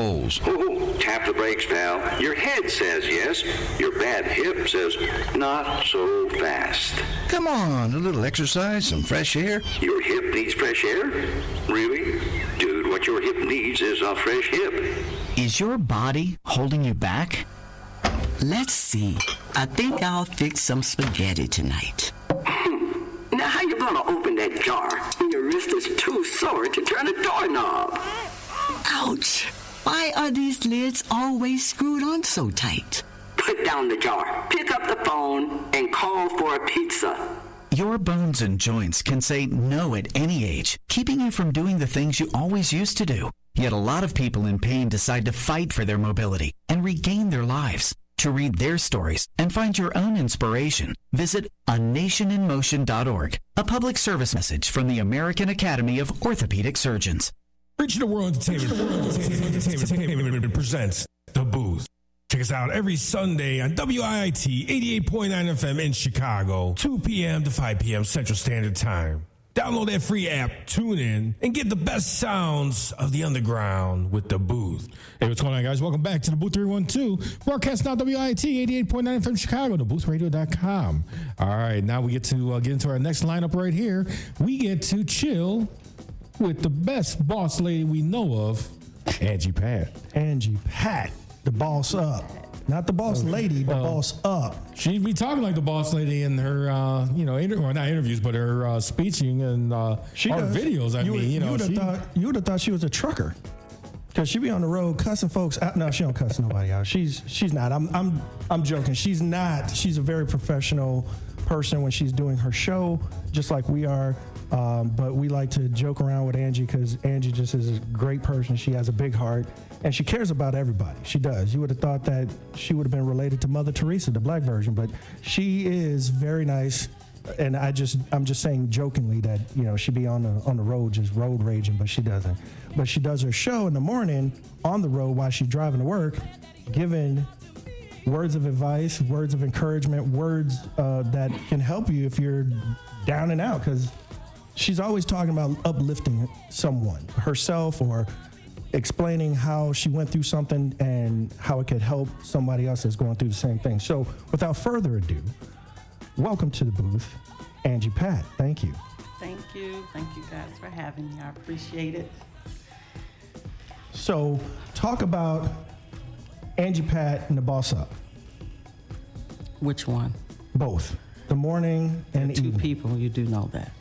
holes. Oh, tap the brakes, pal. Your head says yes. Your bad hip says not so fast. Come on, a little exercise, some fresh air. Your hip needs fresh air? Really? Dude, what your hip needs is a fresh hip. Is your body holding you back? Let's see. I think I'll fix some spaghetti tonight. Now, how you gonna open that jar when your wrist is too sore to turn a doorknob? Ouch! Why are these lids always screwed on so tight? Put down the jar, pick up the phone, and call for a pizza. Your bones and joints can say no at any age, keeping you from doing the things you always used to do. Yet a lot of people in pain decide to fight for their mobility and regain their lives. To read their stories and find your own inspiration, visit anationinmotion.org, a public service message from the American Academy of Orthopedic Surgeons. Regional World Entertainment presents The Booth. Check us out every Sunday on WIIT 88.9 FM in Chicago, 2 p.m. to 5 p.m. Central Standard Time. Download that free app, tune in, and get the best sounds of the underground with The Booth. Hey, what's going on, guys? Welcome back to the Booth 312, broadcast now WIIT 88.9 FM Chicago, DaBoothradio.com. All right, now we get to get into our next lineup right here. We get to chill with the best boss lady we know of, Angie Pat. Angie Pat, the boss up. Not the boss lady, the boss up. She'd be talking like the boss lady in her, not interviews, but her speeching and our videos. You would have thought she was a trucker, because she be on the road cussing folks out. No, she don't cuss nobody out. She's not. I'm joking. She's not. She's a very professional person when she's doing her show, just like we are. But we like to joke around with Angie because Angie just is a great person. She has a big heart, and she cares about everybody. She does. You would have thought that she would have been related to Mother Teresa, the black version, but she is very nice. And I'm just saying jokingly that, she be on the road just road raging, but she doesn't. But she does her show in the morning on the road while she's driving to work, giving words of advice, words of encouragement, words that can help you if you're down and out, because she's always talking about uplifting someone, herself, or explaining how she went through something and how it could help somebody else that's going through the same thing. So without further ado, welcome to the booth, Angie Pat. Thank you. Thank you. Thank you guys for having me. I appreciate it. So talk about Angie Pat and the Boss Up. Which one? Both. The morning and the evening. Two people, you do know that.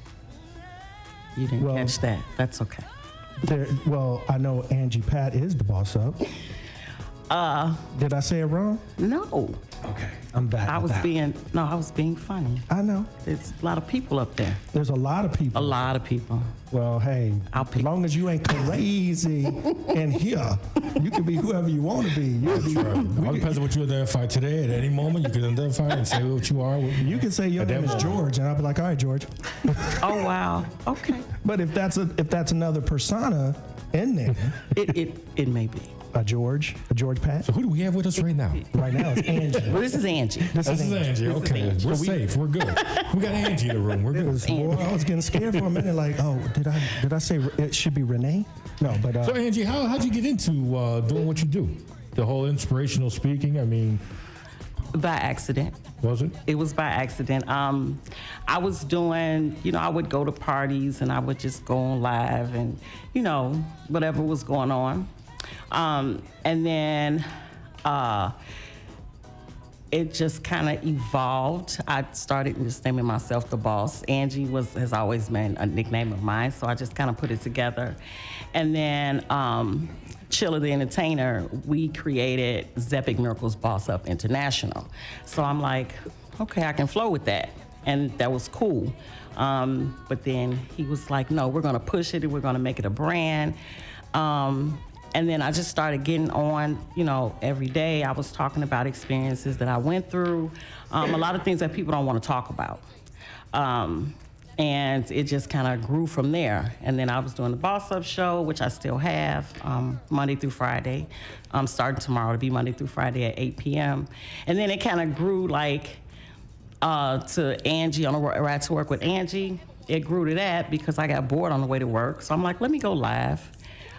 You didn't catch that. That's okay. I know Angie Pat is the Boss Up. Did I say it wrong? No. Okay, I'm back. I was being funny. I know. There's a lot of people up there. There's a lot of people. A lot of people. Well, hey, as long as you ain't crazy in here, you can be whoever you want to be. All depends on what you identify today. At any moment, you can identify and say what you are. You can say your name is George, and I'll be like, all right, George. Oh, wow. Okay. But if that's another persona in there, it may be. A George Pat. So who do we have with us right now? Right now it's Angie. Well, this is Angie. This is Angie. Okay, we're safe. We're good. We got Angie in the room. We're good. Boy, I was getting scared for a minute. Like, oh, did I say it should be Renee? No, but so Angie, how'd you get into doing what you do? The whole inspirational speaking. I mean, by accident. Was it? It was by accident. I was doing, I would go to parties and I would just go on live and, whatever was going on. And then it just kind of evolved. I started just naming myself the boss. Angie has always been a nickname of mine, so I just kind of put it together. And then Chilla the Entertainer, we created Zepic Miracles Boss Up International. So I'm like, okay, I can flow with that. And that was cool. But then he was like, no, we're going to push it and we're going to make it a brand. And then I just started getting on, every day. I was talking about experiences that I went through, a lot of things that people don't want to talk about. And it just kind of grew from there. And then I was doing the Boss Up show, which I still have, Monday through Friday. Starting tomorrow to be Monday through Friday at 8 p.m. And then it kind of grew to Angie, on a ride to work with Angie. It grew to that because I got bored on the way to work. So I'm like, let me go live.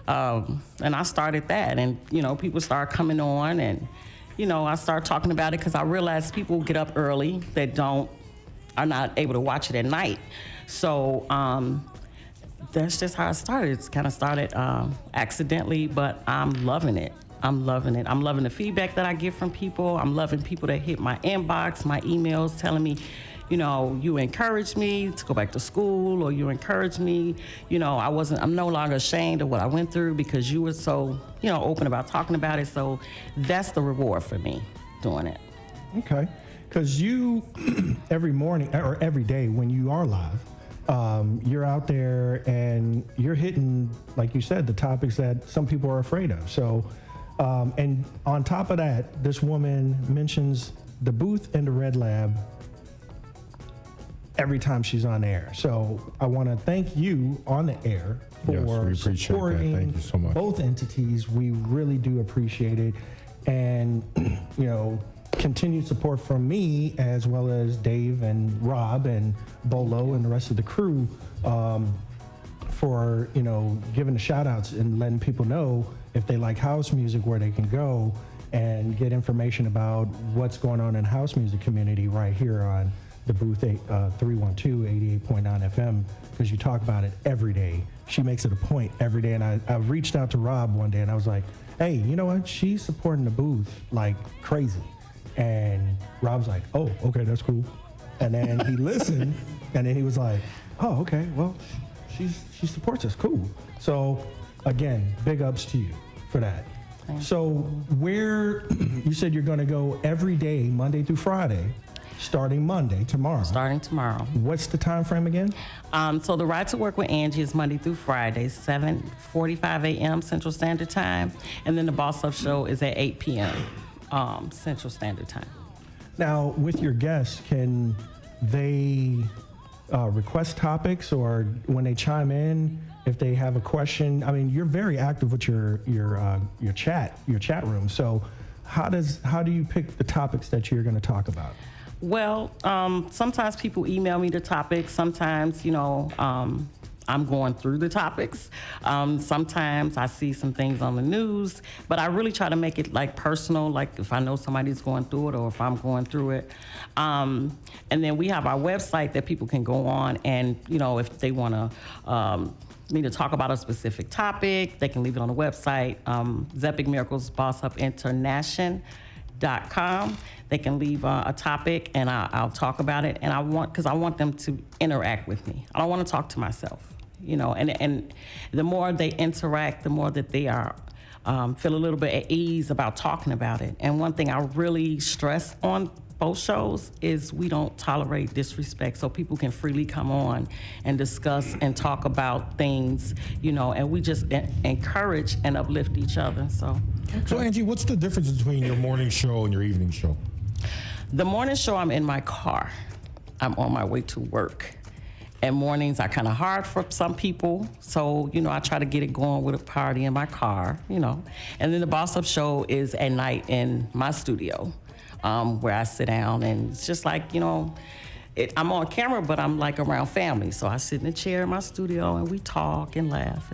And I started that, and people started coming on, and I started talking about it because I realized people get up early that are not able to watch it at night. So that's just how it started. It's kind of started accidentally, but I'm loving it. I'm loving it. I'm loving the feedback that I get from people. I'm loving people that hit my inbox, my emails, telling me, you encouraged me to go back to school, or you encouraged me. I'm no longer ashamed of what I went through because you were so, open about talking about it. So that's the reward for me doing it. Okay. Because you, every morning or every day when you are live, you're out there and you're hitting, like you said, the topics that some people are afraid of. So, and on top of that, this woman mentions the booth and the Red Lab every time she's on air. So I want to thank you on the air for supporting Thank you so much. both entities. We really do appreciate it. And, continued support from me, as well as Dave and Rob and Bolo and the rest of the crew, for giving the shout outs and letting people know if they like house music where they can go and get information about what's going on in the house music community right here on the Booth 312 88.9 FM, because you talk about it every day. She makes it a point every day, and I reached out to Rob one day and I was like, hey, you know what, she's supporting the booth like crazy. And Rob's like, oh, okay, that's cool. And then he listened, and then he was like, oh, okay, well, she supports us, cool. So again, big ups to you for that. Thanks. So where, you said you're gonna go every day, Monday through Friday, starting Monday, tomorrow. Starting tomorrow. What's the time frame again? So the Ride to Work with Angie is Monday through Friday, 7:45 a.m. Central Standard Time. And then the Boss Up Show is at 8 p.m. Central Standard Time. Now, with your guests, can they request topics, or when they chime in, if they have a question? I mean, you're very active with your chat room. So how do you pick the topics that you're going to talk about? Well, sometimes people email me the topics. Sometimes, I'm going through the topics. Sometimes I see some things on the news, but I really try to make it like personal, like if I know somebody's going through it or if I'm going through it. And then we have our website that people can go on and, if they want to me to talk about a specific topic, they can leave it on the website. Zepic Miracles Boss Up International.com. They can leave a topic and I'll talk about it. And I want them to interact with me. I don't want to talk to myself, and the more they interact, the more that they are feel a little bit at ease about talking about it. And one thing I really stress on both shows is we don't tolerate disrespect, so people can freely come on and discuss and talk about things, and we just encourage and uplift each other. So Angie, what's the difference between your morning show and your evening show? The morning show, I'm in my car. I'm on my way to work. And mornings are kind of hard for some people. So, I try to get it going with a party in my car, And then the Boss Up Show is at night in my studio, where I sit down and it's just like, I'm on camera, but I'm like around family. So I sit in a chair in my studio and we talk and laugh.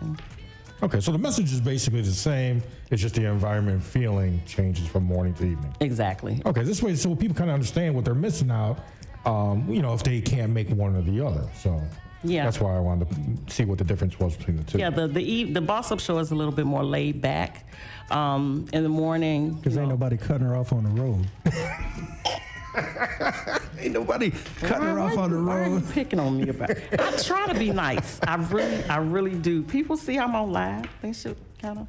Okay, so the message is basically the same. It's just the environment and feeling changes from morning to evening. Exactly. Okay, this way, so people kind of understand what they're missing out, if they can't make one or the other. So yeah, that's why I wanted to see what the difference was between the two. Yeah, the Boss Up Show is a little bit more laid back. In the morning. Because ain't nobody cutting her off on the road. Ain't nobody cutting her off on the road. Why are you picking on me about it? I try to be nice. I really do. People see I'm on live. They should kind of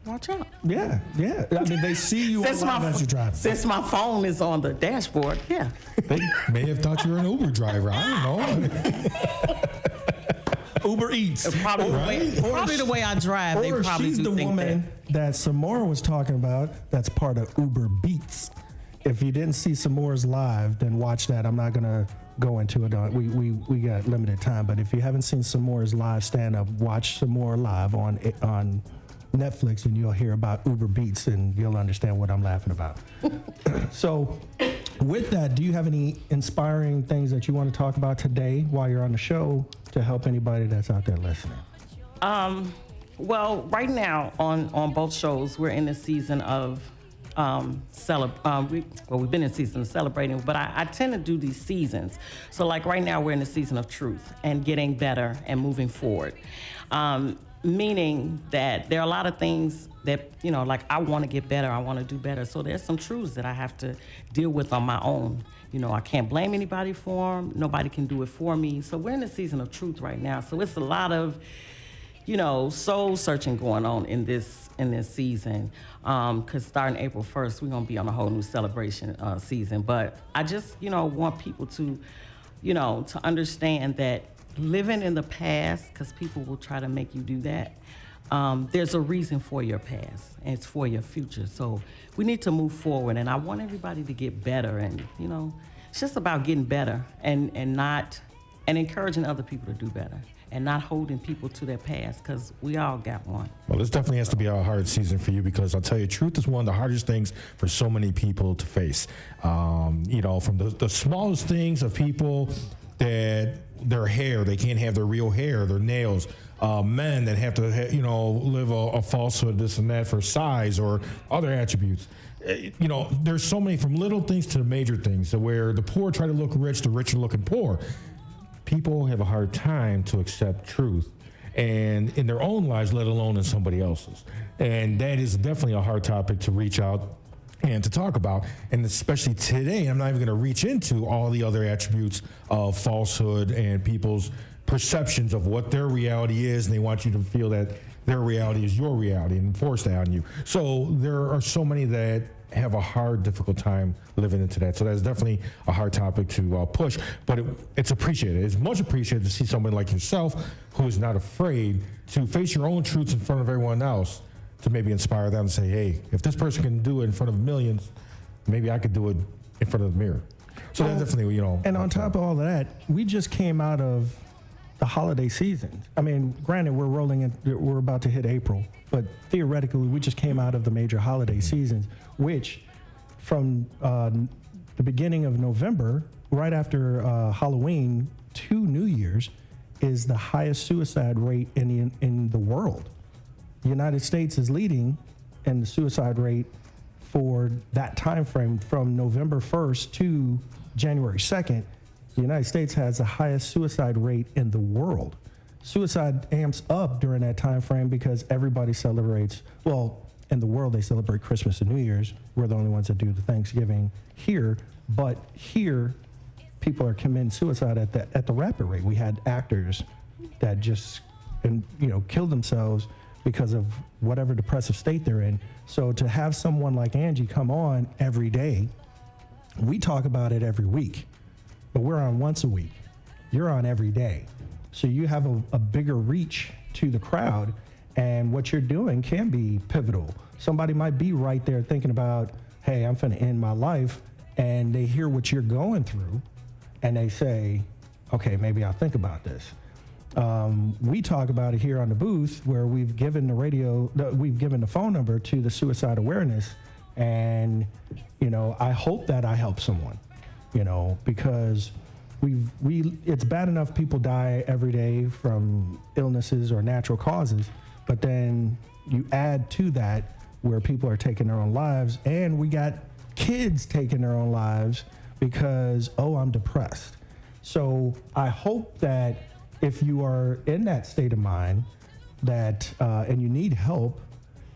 watch out. Yeah. I mean, they see you on live as you drive. Since my phone is on the dashboard, yeah. They may have thought you were an Uber driver. I don't know. Uber Eats. Probably the way I drive. They probably she's do the think woman that Samora was talking about. That's part of Uber Beats. If you didn't see Samora's live, then watch that. I'm not gonna go into it. We got limited time, but if you haven't seen Samora's live stand up, watch Samora live on Netflix, and you'll hear about Uber Beats, and you'll understand what I'm laughing about. So, with that, do you have any inspiring things that you want to talk about today while you're on the show to help anybody that's out there listening? Well, right now on both shows, we're in the season of we've been in season of celebrating, but I tend to do these seasons. So like right now, we're in the season of truth and getting better and moving forward. Meaning that there are a lot of things that, like I want to get better, I want to do better. So there's some truths that I have to deal with on my own. I can't blame anybody for them. Nobody can do it for me. So we're in the season of truth right now. So it's a lot of, soul searching going on in this season. Because starting April 1st, we're going to be on a whole new celebration season. But I just, want people to, to understand that living in the past, because people will try to make you do that, there's a reason for your past, and it's for your future. So we need to move forward, and I want everybody to get better, and it's just about getting better and encouraging other people to do better, and not holding people to their past, because we all got one. Well, this definitely has to be a hard season for you, because I'll tell you, truth is one of the hardest things for so many people to face. From the smallest things of people that their hair, they can't have their real hair, their nails, men that have to, live a falsehood, this and that for size or other attributes. There's so many, from little things to the major things, so where the poor try to look rich, the rich are looking poor. People have a hard time to accept truth, and in their own lives, let alone in somebody else's. And that is definitely a hard topic to reach out and to talk about. And especially today, I'm not even going to reach into all the other attributes of falsehood and people's perceptions of what their reality is, and they want you to feel that their reality is your reality and force that on you. So there are so many that have a hard, difficult time living into that. So that's definitely a hard topic to push, but it's appreciated. It's much appreciated to see someone like yourself who is not afraid to face your own truths in front of everyone else, to maybe inspire them to say, hey, if this person can do it in front of millions, maybe I could do it in front of the mirror. So that's definitely, And on top of all of that, we just came out of the holiday season. I mean, granted, we're about to hit April, but theoretically, we just came out of the major holiday seasons, which from the beginning of November, right after Halloween to New Year's, is the highest suicide rate in the world. The United States is leading in the suicide rate for that time frame from November 1st to January 2nd. The United States has the highest suicide rate in the world. Suicide amps up during that time frame because everybody celebrates, well, in the world they celebrate Christmas and New Year's. We're the only ones that do the Thanksgiving here, but here people are committing suicide at the rapid rate. We had actors that just killed themselves because of whatever depressive state they're in. So to have someone like Angie come on every day, we talk about it every week, but we're on once a week. You're on every day. So you have a bigger reach to the crowd, and what you're doing can be pivotal. Somebody might be right there thinking about, hey, I'm finna end my life, and they hear what you're going through, and they say, okay, maybe I'll think about this. We talk about it here on the booth, where we've given the phone number to the suicide awareness, and I hope that I help someone, because it's bad enough people die every day from illnesses or natural causes, but then you add to that where people are taking their own lives, and we got kids taking their own lives because, I'm depressed. So I hope that if you are in that state of mind that and you need help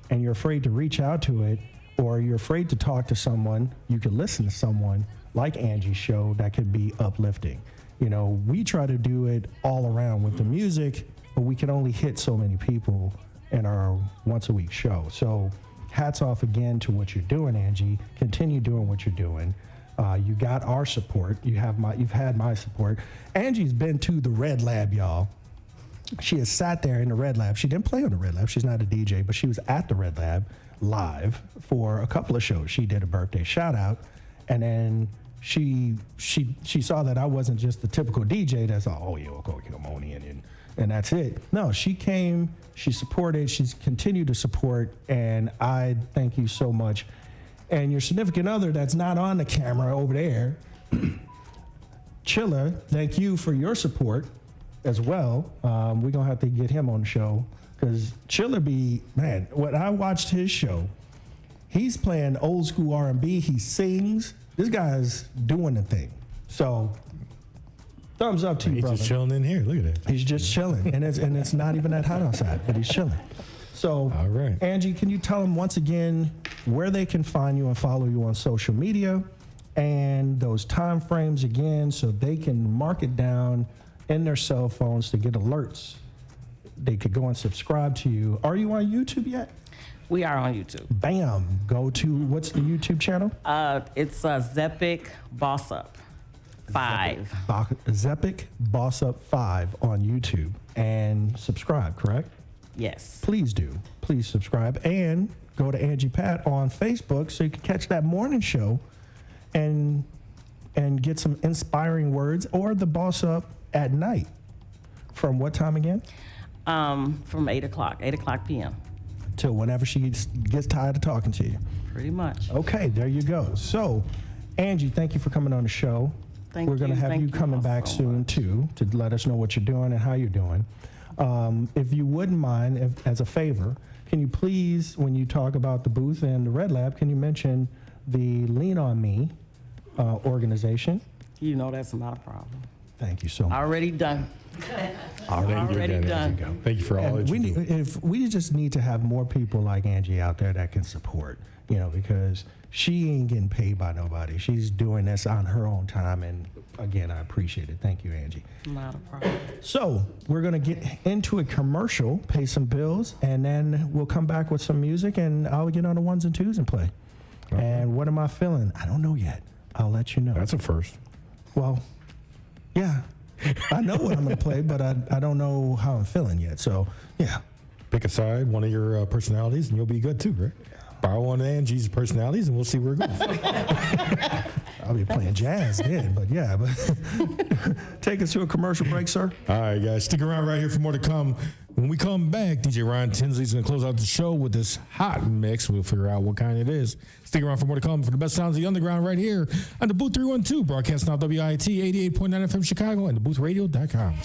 and you're afraid to reach out to it, or you're afraid to talk to someone, you can listen to someone like Angie's show that could be uplifting. We try to do it all around with the music, but we can only hit so many people in our once a week show. So hats off again to what you're doing, Angie. Continue doing what you're doing. You got our support. You've had my support. Angie's been to the Red Lab, y'all. She has sat there in the Red Lab. She didn't play on the Red Lab. She's not a DJ, but she was at the Red Lab live for a couple of shows. She did a birthday shout out, and then she saw that I wasn't just the typical DJ that's come on in and that's it. No, she came, she supported, she's continued to support, and I thank you so much. And your significant other that's not on the camera over there, Chilla, thank you for your support as well. We're going to have to get him on the show Because Chiller be, man, when I watched his show, he's playing old school R&B. He sings. This guy's doing the thing. So, thumbs up to you, brother. He's just chilling in here. Look at that. He's just chilling, and it's not even that hot outside, but he's chilling. So, all right. Angie, can you tell them once again where they can find you and follow you on social media, and those time frames again, so they can mark it down in their cell phones to get alerts? They could go and subscribe to you. Are you on YouTube yet? We are on YouTube. Bam. Go to, what's the YouTube channel? It's Zepic Boss Up 5. Zepic Boss Up 5 on YouTube. And subscribe, correct? Yes. Please do. Please subscribe. And go to Angie Pat on Facebook so you can catch that morning show and get some inspiring words, or the Boss Up at night. From what time again? From 8 o'clock p.m. Till whenever she gets tired of talking to you. Pretty much. Okay, there you go. So, Angie, thank you for coming on the show. We're going to have you coming back soon, too, to let us know what you're doing and how you're doing. If you wouldn't mind, as a favor, can you please, when you talk about the booth and the Red Lab, can you mention the Lean On Me organization? You know that's not a problem. Thank you so much. Already done. Already done. Thank you for all that you do. We just need to have more people like Angie out there that can support, because she ain't getting paid by nobody. She's doing this on her own time, and again, I appreciate it. Thank you, Angie. Not a problem. So we're gonna get into a commercial, pay some bills, and then we'll come back with some music, and I'll get on the ones and twos and play. Okay. And what am I feeling? I don't know yet. I'll let you know. That's a first. Well, yeah. I know what I'm going to play, but I don't know how I'm feeling yet. So, yeah. Pick a side, one of your personalities, and you'll be good too, right? Borrow one of Angie's personalities, and we'll see where it goes. I'll be playing jazz then, but yeah. But take us to a commercial break, sir. All right, guys. Stick around right here for more to come. When we come back, DJ Ron Tinsley is going to close out the show with this hot mix. We'll figure out what kind it is. Stick around for more to come for the best sounds of the underground right here on the DaBooth312, broadcasting on WIT 88.9 FM Chicago and DaBoothRadio.com.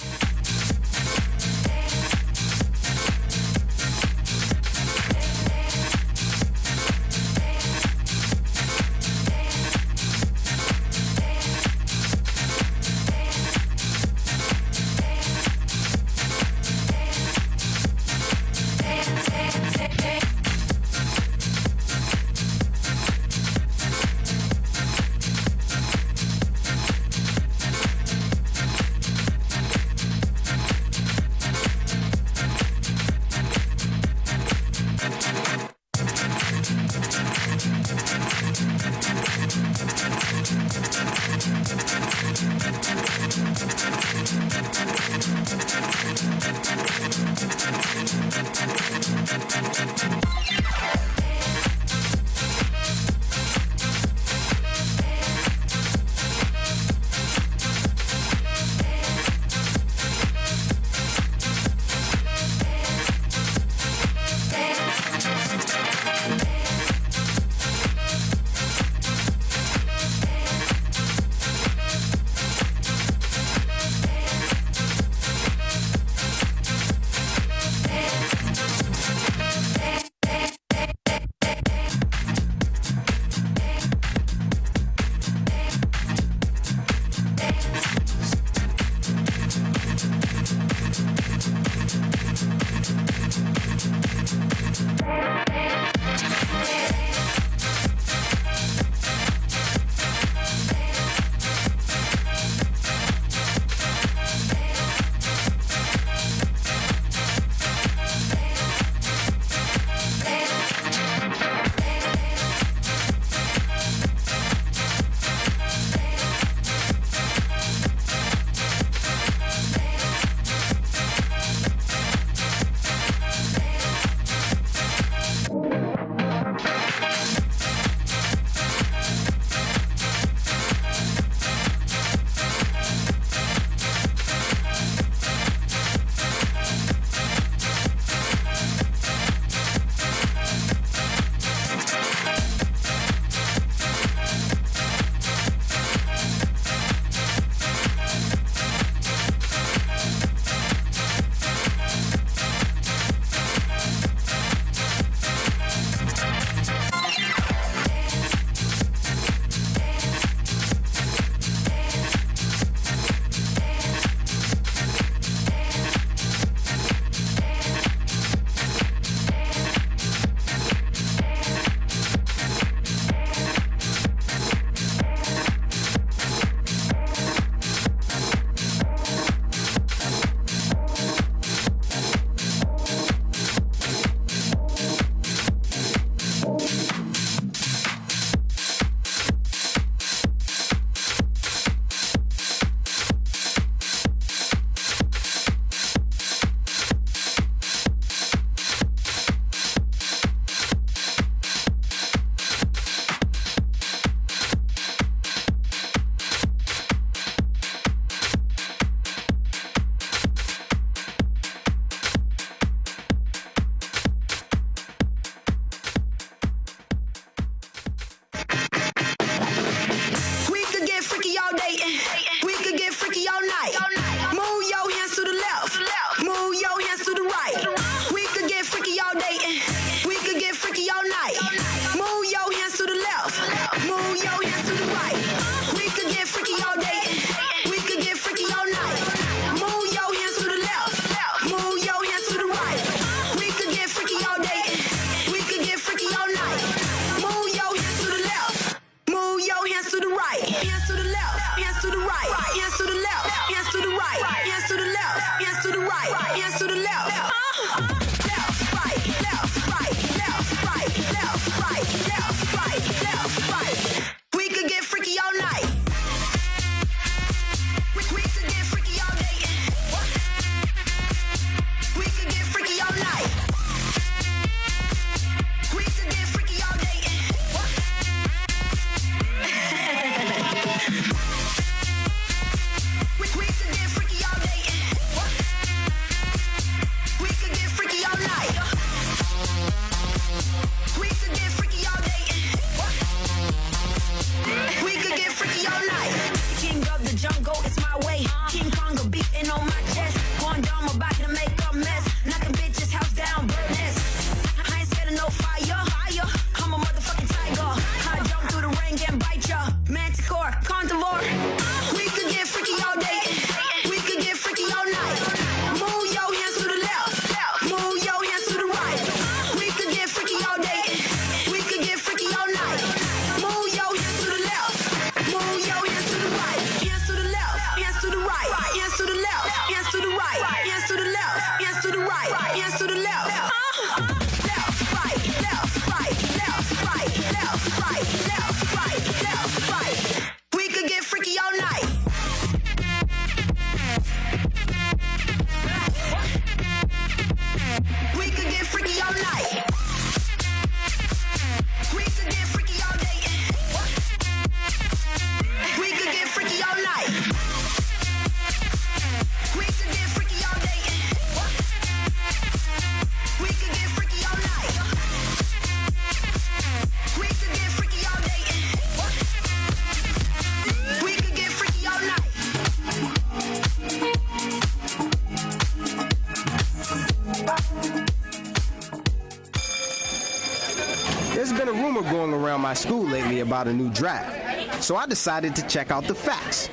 There's been a rumor going around my school lately about a new draft, so I decided to check out the facts.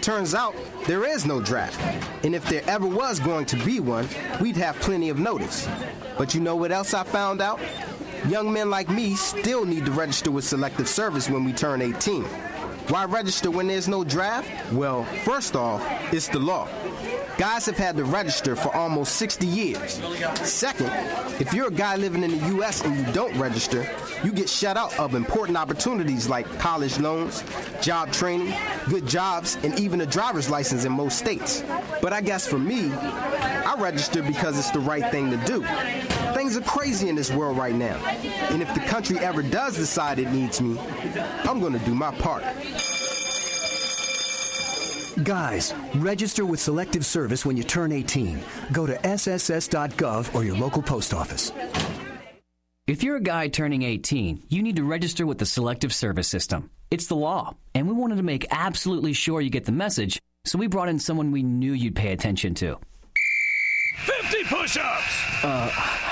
Turns out there is no draft, and if there ever was going to be one, we'd have plenty of notice. But you know what else I found out? Young men like me still need to register with Selective Service when we turn 18. Why register when there's no draft? Well, first off, it's the law. Guys have had to register for almost 60 years. Second, if you're a guy living in the U.S. and you don't register, you get shut out of important opportunities like college loans, job training, good jobs, and even a driver's license in most states. But I guess for me, I register because it's the right thing to do. Things are crazy in this world right now, and if the country ever does decide it needs me, I'm gonna do my part. Guys, register with Selective Service when you turn 18. Go to sss.gov or your local post office. If you're a guy turning 18, you need to register with the Selective Service System. It's the law, and we wanted to make absolutely sure you get the message, so we brought in someone we knew you'd pay attention to. 50 push-ups!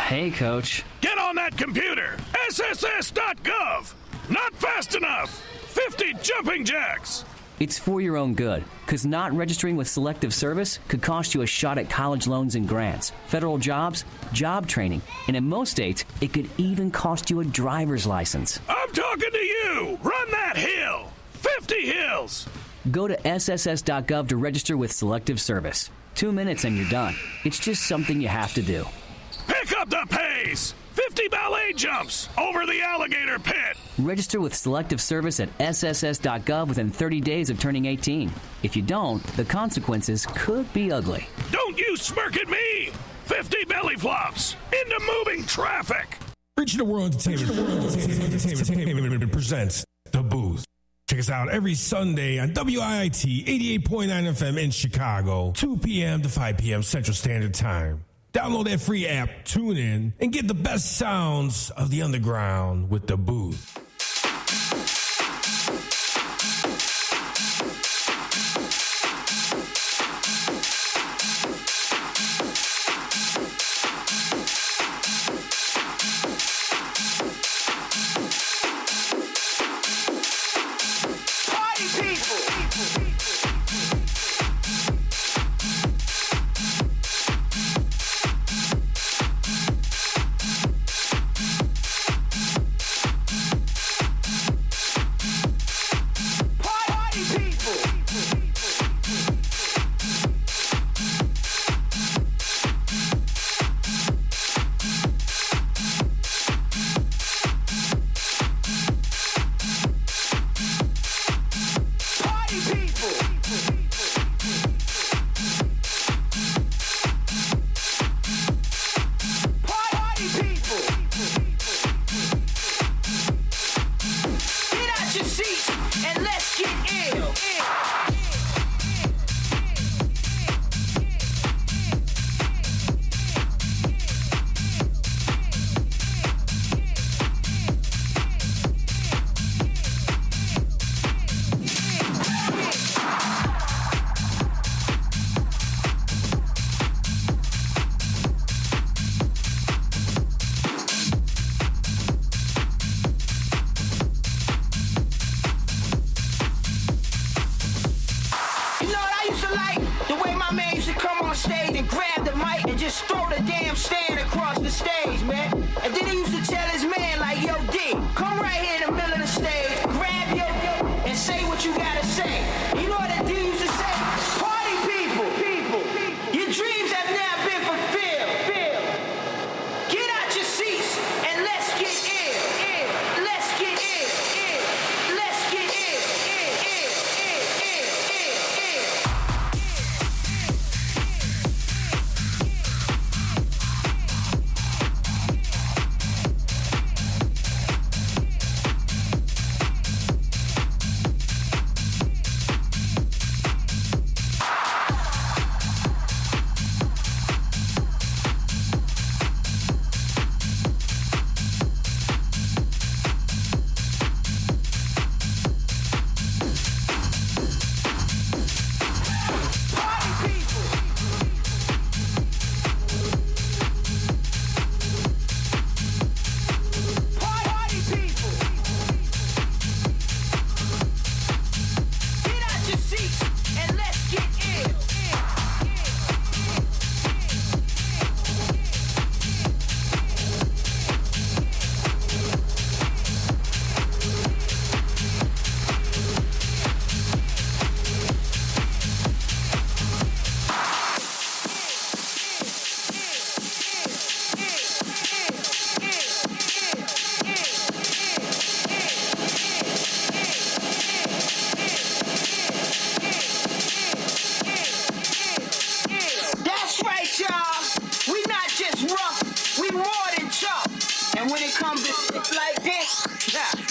Hey, Coach. Get on that computer! SSS.gov! Not fast enough! 50 jumping jacks! It's for your own good, because not registering with Selective Service could cost you a shot at college loans and grants, federal jobs, job training, and in most states, it could even cost you a driver's license. I'm talking to you! Run that hill! 50 hills! Go to sss.gov to register with Selective Service. 2 minutes and you're done. It's just something you have to do. Pick up the pace! 50 ballet jumps over the alligator pit! Register with Selective Service at sss.gov within 30 days of turning 18. If you don't, the consequences could be ugly. Don't you smirk at me! 50 belly flops into moving traffic! Regional World Entertainment presents The Booth. Check us out every Sunday on WIIT 88.9 FM in Chicago, 2 p.m. to 5 p.m. Central Standard Time. Download that free app, tune in, and get the best sounds of the underground with The Booth. when it comes to shit like this,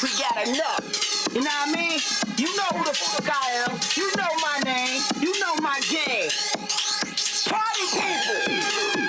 we got enough. You know what I mean? You know who the fuck I am. You know my name. You know my game. Party people.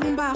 rumba.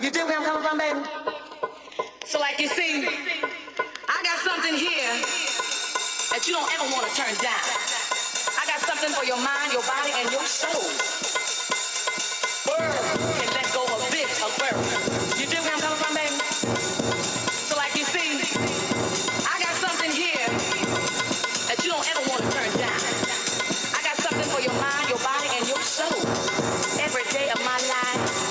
You dig where I'm coming from, baby? So like you see, I got something here that you don't ever want to turn down. I got something for your mind, your body, and your soul. Word can let go a bit of burden. You dig where I'm coming from, baby? So like you see, I got something here that you don't ever want to turn down. I got something for your mind, your body, and your soul. Every day of my life.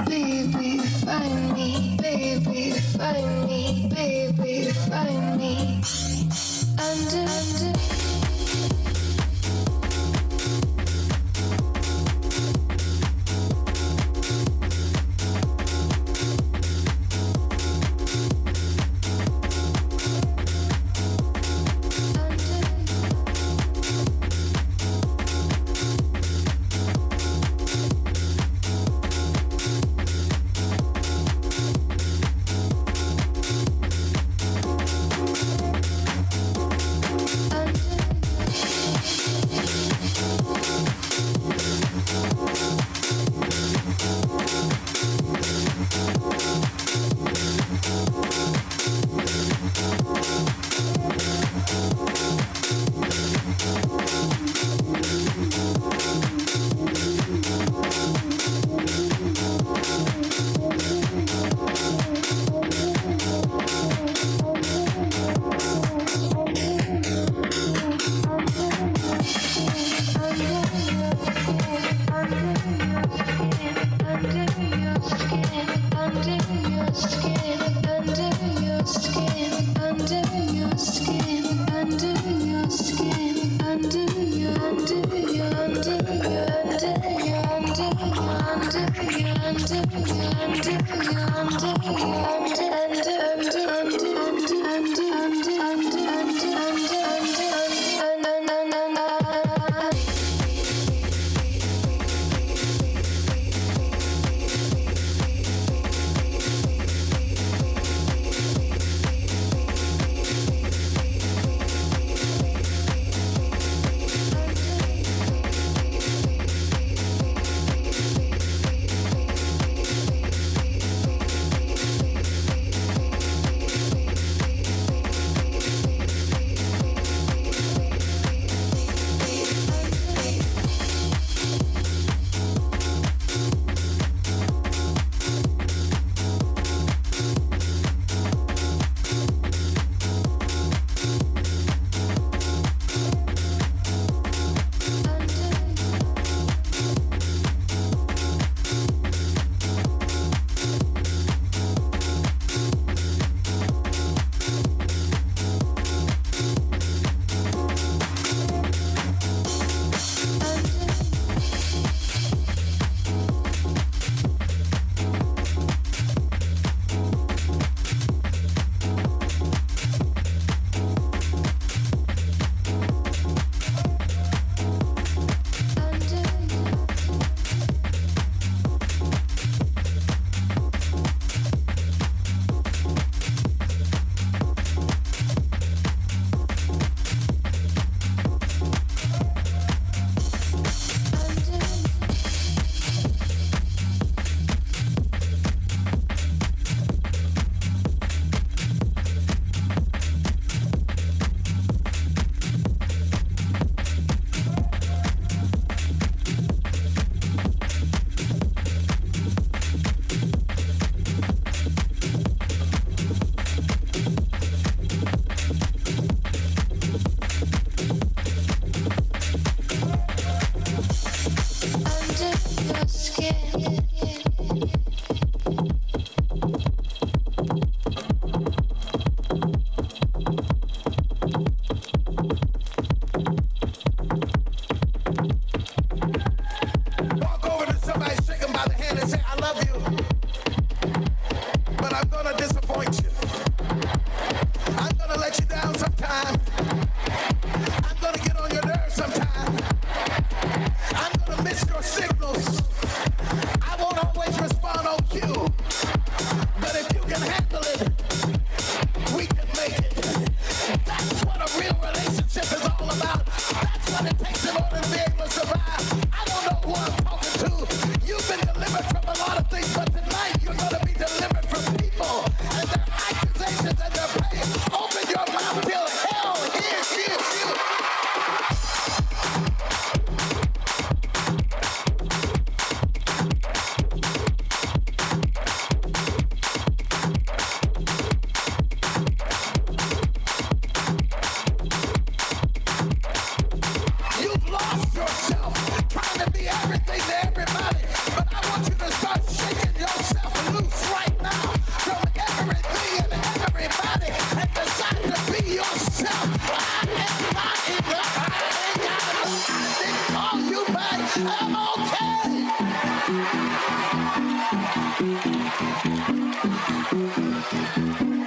baby, find me, baby, find me, baby, find me. Under.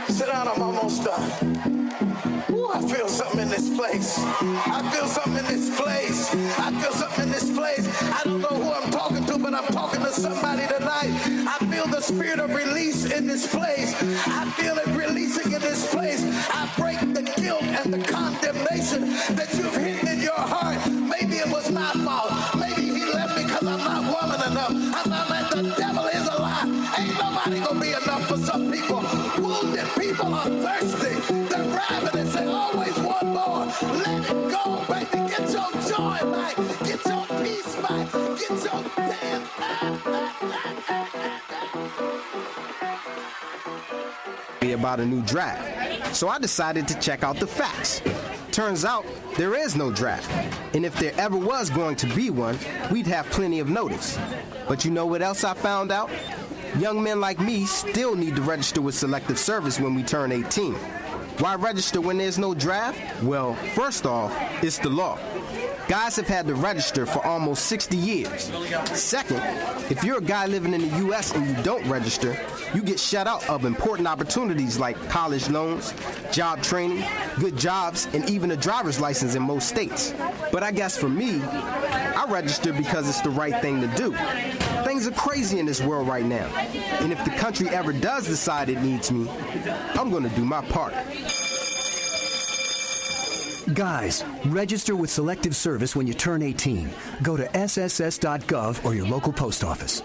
Sit down, I'm almost done. Ooh, I feel something in this place. I feel something in this place. I feel something in this place. I don't know who I'm talking to, but I'm talking to somebody tonight. I feel the spirit of release in this place. I feel it releasing in this place. I break the guilt and the condemnation that you've hidden in your heart. Maybe it was my fault. Maybe he left me because I'm not woman enough. I'm not like the devil is a lie. Ain't nobody gonna be enough for some people. Wounded people are thirsty. They're ravenous. They always want more. Let it go, baby. Get your joy back. Get your peace back. Get your damn about a new draft. So I decided to check out the facts. Turns out there is no draft. And if there ever was going to be one, we'd have plenty of notice. But you know what else I found out? Young men like me still need to register with Selective Service when we turn 18. Why register when there's no draft? Well, first off, it's the law. Guys have had to register for almost 60 years. Second, if you're a guy living in the U.S. and you don't register, you get shut out of important opportunities like college loans, job training, good jobs, and even a driver's license in most states. But I guess for me, I register because it's the right thing to do. Things are crazy in this world right now. And if the country ever does decide it needs me, I'm going to do my part. Guys, register with Selective Service when you turn 18. Go to sss.gov or your local post office.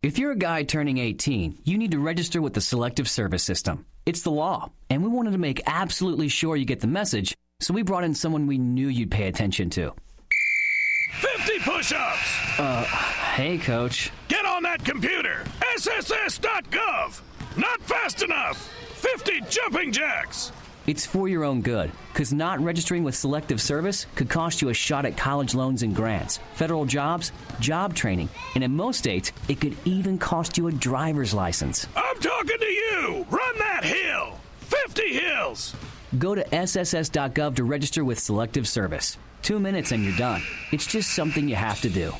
If you're a guy turning 18, you need to register with the Selective Service System. It's the law, and we wanted to make absolutely sure you get the message, so we brought in someone we knew you'd pay attention to. 50 push-ups! Hey, Coach. Get on that computer! SSS.gov! Not fast enough! 50 jumping jacks! It's for your own good, because not registering with Selective Service could cost you a shot at college loans and grants, federal jobs, job training, and in most states, it could even cost you a driver's license. I'm talking to you! Run that hill! 50 hills! Go to sss.gov to register with Selective Service. 2 minutes and you're done. It's just something you have to do.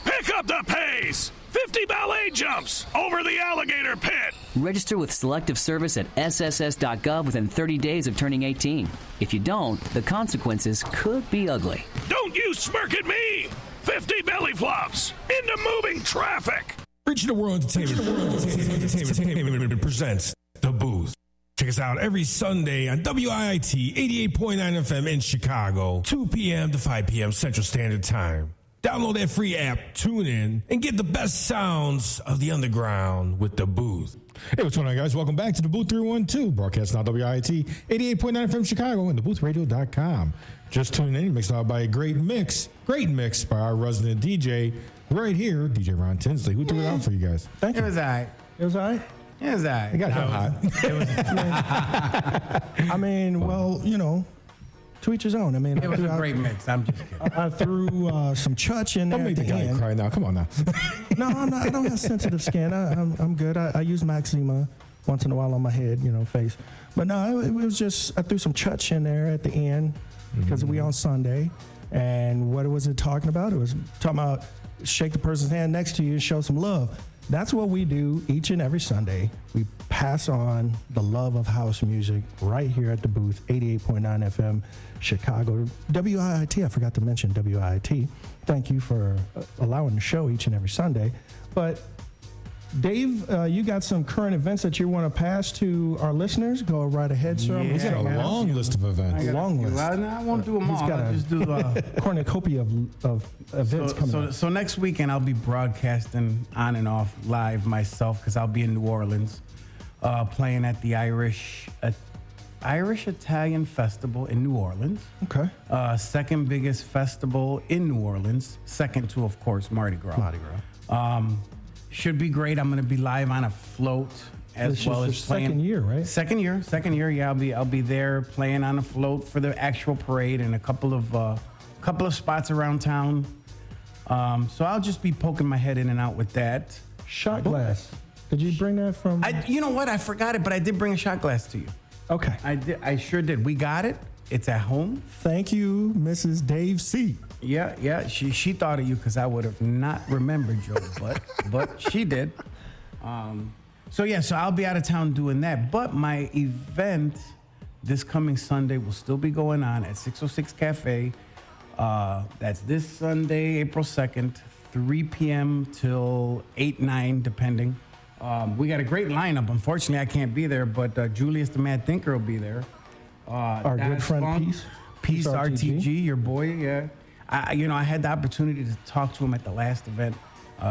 Pick up the pace! 50 ballet jumps over the alligator pit! Register with Selective Service at sss.gov within 30 days of turning 18. If you don't, the consequences could be ugly. Don't you smirk at me! 50 belly flops into moving traffic! Reaching the World Entertainment presents The Booth. Check us out every Sunday on WIIT 88.9 FM in Chicago, 2 p.m. to 5 p.m. Central Standard Time. Download that free app, tune in, and get the best sounds of the underground with The Booth. Hey, what's going on, guys? Welcome back to DaBooth312, broadcasting on WIIT 88.9 FM Chicago and DaBoothRadio.com. Just tuning in, mixed out by a great mix by our resident DJ right here, DJ Ron Tinsley. Who threw it out for you guys? Thank you. It was all right. It was all right? It was all right. It got hot. I mean, well, you know, to each his own. I mean, it was a great mix. I'm just kidding. I threw some chutch in there. Don't make at the guy end. cry now. Come on now. No, I'm not. I don't have sensitive skin. I'm good. I use Maxima once in a while on my head, you know, face. But no, it was just, I threw some chutch in there at the end because we on Sunday. And what was it talking about? It was talking about shake the person's hand next to you and show some love. That's what we do each and every Sunday. We pass on the love of house music right here at the booth, 88.9 FM, Chicago. WIIT, I forgot to mention WIIT. Thank you for allowing the show each and every Sunday. But Dave, you got some current events that you want to pass to our listeners? Go right ahead, sir. He's got a long list of events. A long list. I won't do them all. He's got I'll just do cornucopia of events coming up. So next weekend I'll be broadcasting on and off live myself because I'll be in New Orleans playing at the Irish Italian Festival in New Orleans. Okay. Second biggest festival in New Orleans. Second to, of course, Mardi Gras. Mardi Gras. Should be great. I'm going to be live on a float as well as playing. Second year, right? Second year. Yeah, I'll be there playing on a float for the actual parade and a couple of spots around town. So I'll just be poking my head in and out with that. Shot glass. Did you bring that from? You know what? I forgot it, but I did bring a shot glass to you. Okay. I sure did. We got it. It's at home. Thank you, Mrs. Dave C. Yeah. She thought of you because I would have not remembered you, but she did. So I'll be out of town doing that. But my event this coming Sunday will still be going on at 606 Cafe. That's this Sunday, April 2nd, 3 p.m. till 8, 9, depending. We got a great lineup. Unfortunately, I can't be there, but Julius the Mad Thinker will be there. Our good friend Peace RTG, your boy, yeah. I had the opportunity to talk to him at the last event.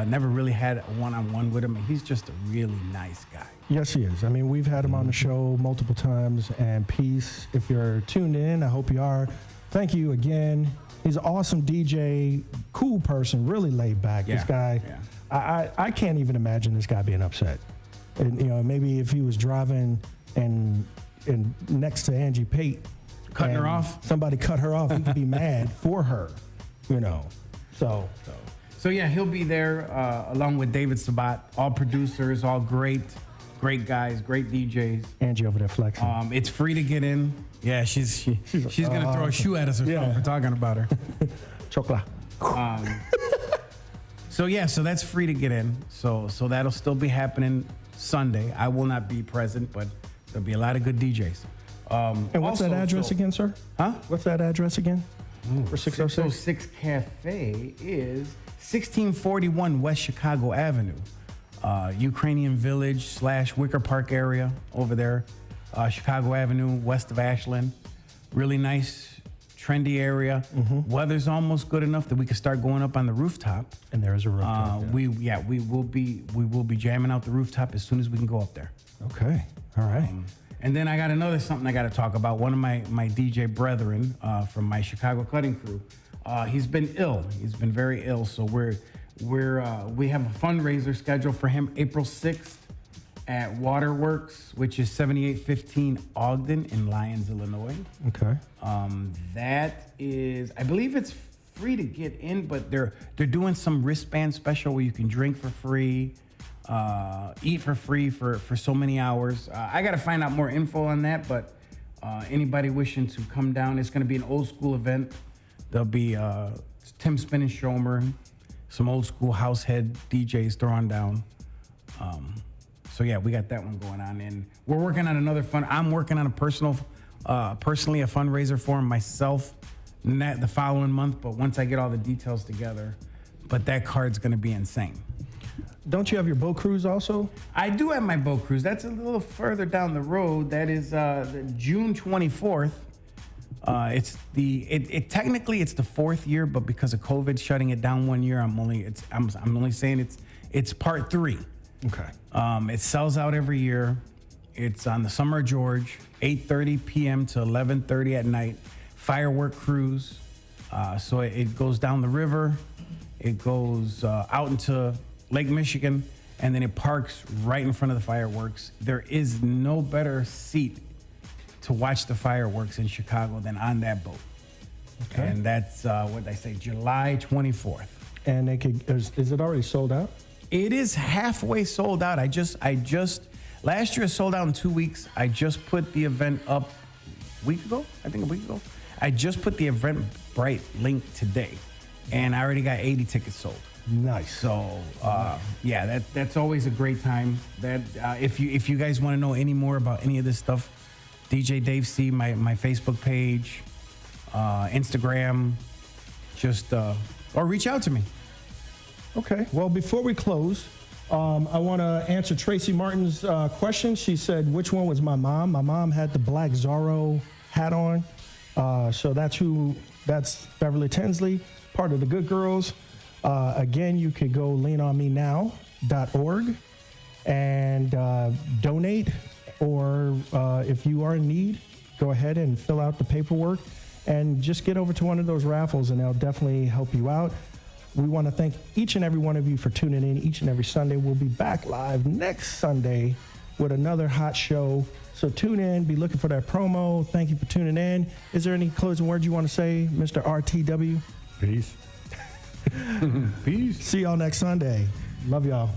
Never really had a one-on-one with him, and he's just a really nice guy. Yes, he is. I mean, we've had him on the show multiple times, and Peace, if you're tuned in, I hope you are. Thank you again. He's an awesome DJ, cool person, really laid back. Yeah, this guy, I can't even imagine this guy being upset. And maybe if he was driving and next to Angie Pat, cutting her off, somebody cut her off, he could be mad for her, So he'll be there along with David Sabat, all producers, all great guys, great DJs. Angie over there flexing. It's free to get in. Yeah, she's gonna throw a shoe at us or something for talking about her. Chocolate. So that's free to get in. So that'll still be happening Sunday. I will not be present, but there'll be a lot of good DJs. And what's that address again, sir? Huh? What's that address again? For 606? 606 Cafe is 1641 West Chicago Avenue. Ukrainian Village / Wicker Park area over there. Chicago Avenue, west of Ashland. Really nice, trendy area. Mm-hmm. Weather's almost good enough that we can start going up on the rooftop. And there is a rooftop. We will be jamming out the rooftop as soon as we can go up there. Okay. All right. And then I got something I got to talk about. One of my DJ brethren from my Chicago cutting crew, he's been ill. He's been very ill. So we have a fundraiser scheduled for him April 6th at Waterworks, which is 7815 Ogden in Lyons, Illinois. Okay. That is, I believe it's free to get in, but they're doing some wristband special where you can drink for free. Eat for free for so many hours. I got to find out more info on that, but anybody wishing to come down, it's going to be an old school event. There'll be Tim Spin and Shomer, some old school house head DJs throwing down. We got that one going on, and we're working on another I'm working on personally a fundraiser for myself the following month, but once I get all the details together, but that card's going to be insane. Don't you have your boat cruise also? I do have my boat cruise. That's a little further down the road. That is June 24th. Technically it's the 4th year, but because of COVID shutting it down 1 year, I'm only saying it's part 3. Okay. It sells out every year. It's on the Summer of George, 8:30 p.m. to 11:30 at night. Firework cruise. So it goes down the river. It goes out into Lake Michigan, and then it parks right in front of the fireworks. There is no better seat to watch the fireworks in Chicago than on that boat. Okay. And that's what I say, July 24th. And is it already sold out? It is halfway sold out. I just last year it sold out in 2 weeks. I just put the event up a week ago. I just put the Eventbrite link today, and I already got 80 tickets sold. Nice. So that's always a great time. That if you guys want to know any more about any of this stuff, DJ Dave C, my Facebook page, Instagram, or reach out to me. Okay. Well, before we close, I want to answer Tracy Martin's question. She said, which one was my mom? My mom had the black Zorro hat on. So that's Beverly Tinsley, part of the Good Girls. Again, you could go leanonmenow.org and donate, or if you are in need, go ahead and fill out the paperwork and just get over to one of those raffles, and they'll definitely help you out. We want to thank each and every one of you for tuning in each and every Sunday. We'll be back live next Sunday with another hot show. So tune in, be looking for that promo. Thank you for tuning in. Is there any closing words you want to say, Mr. RTW? Peace. Peace. See y'all next Sunday. Love y'all.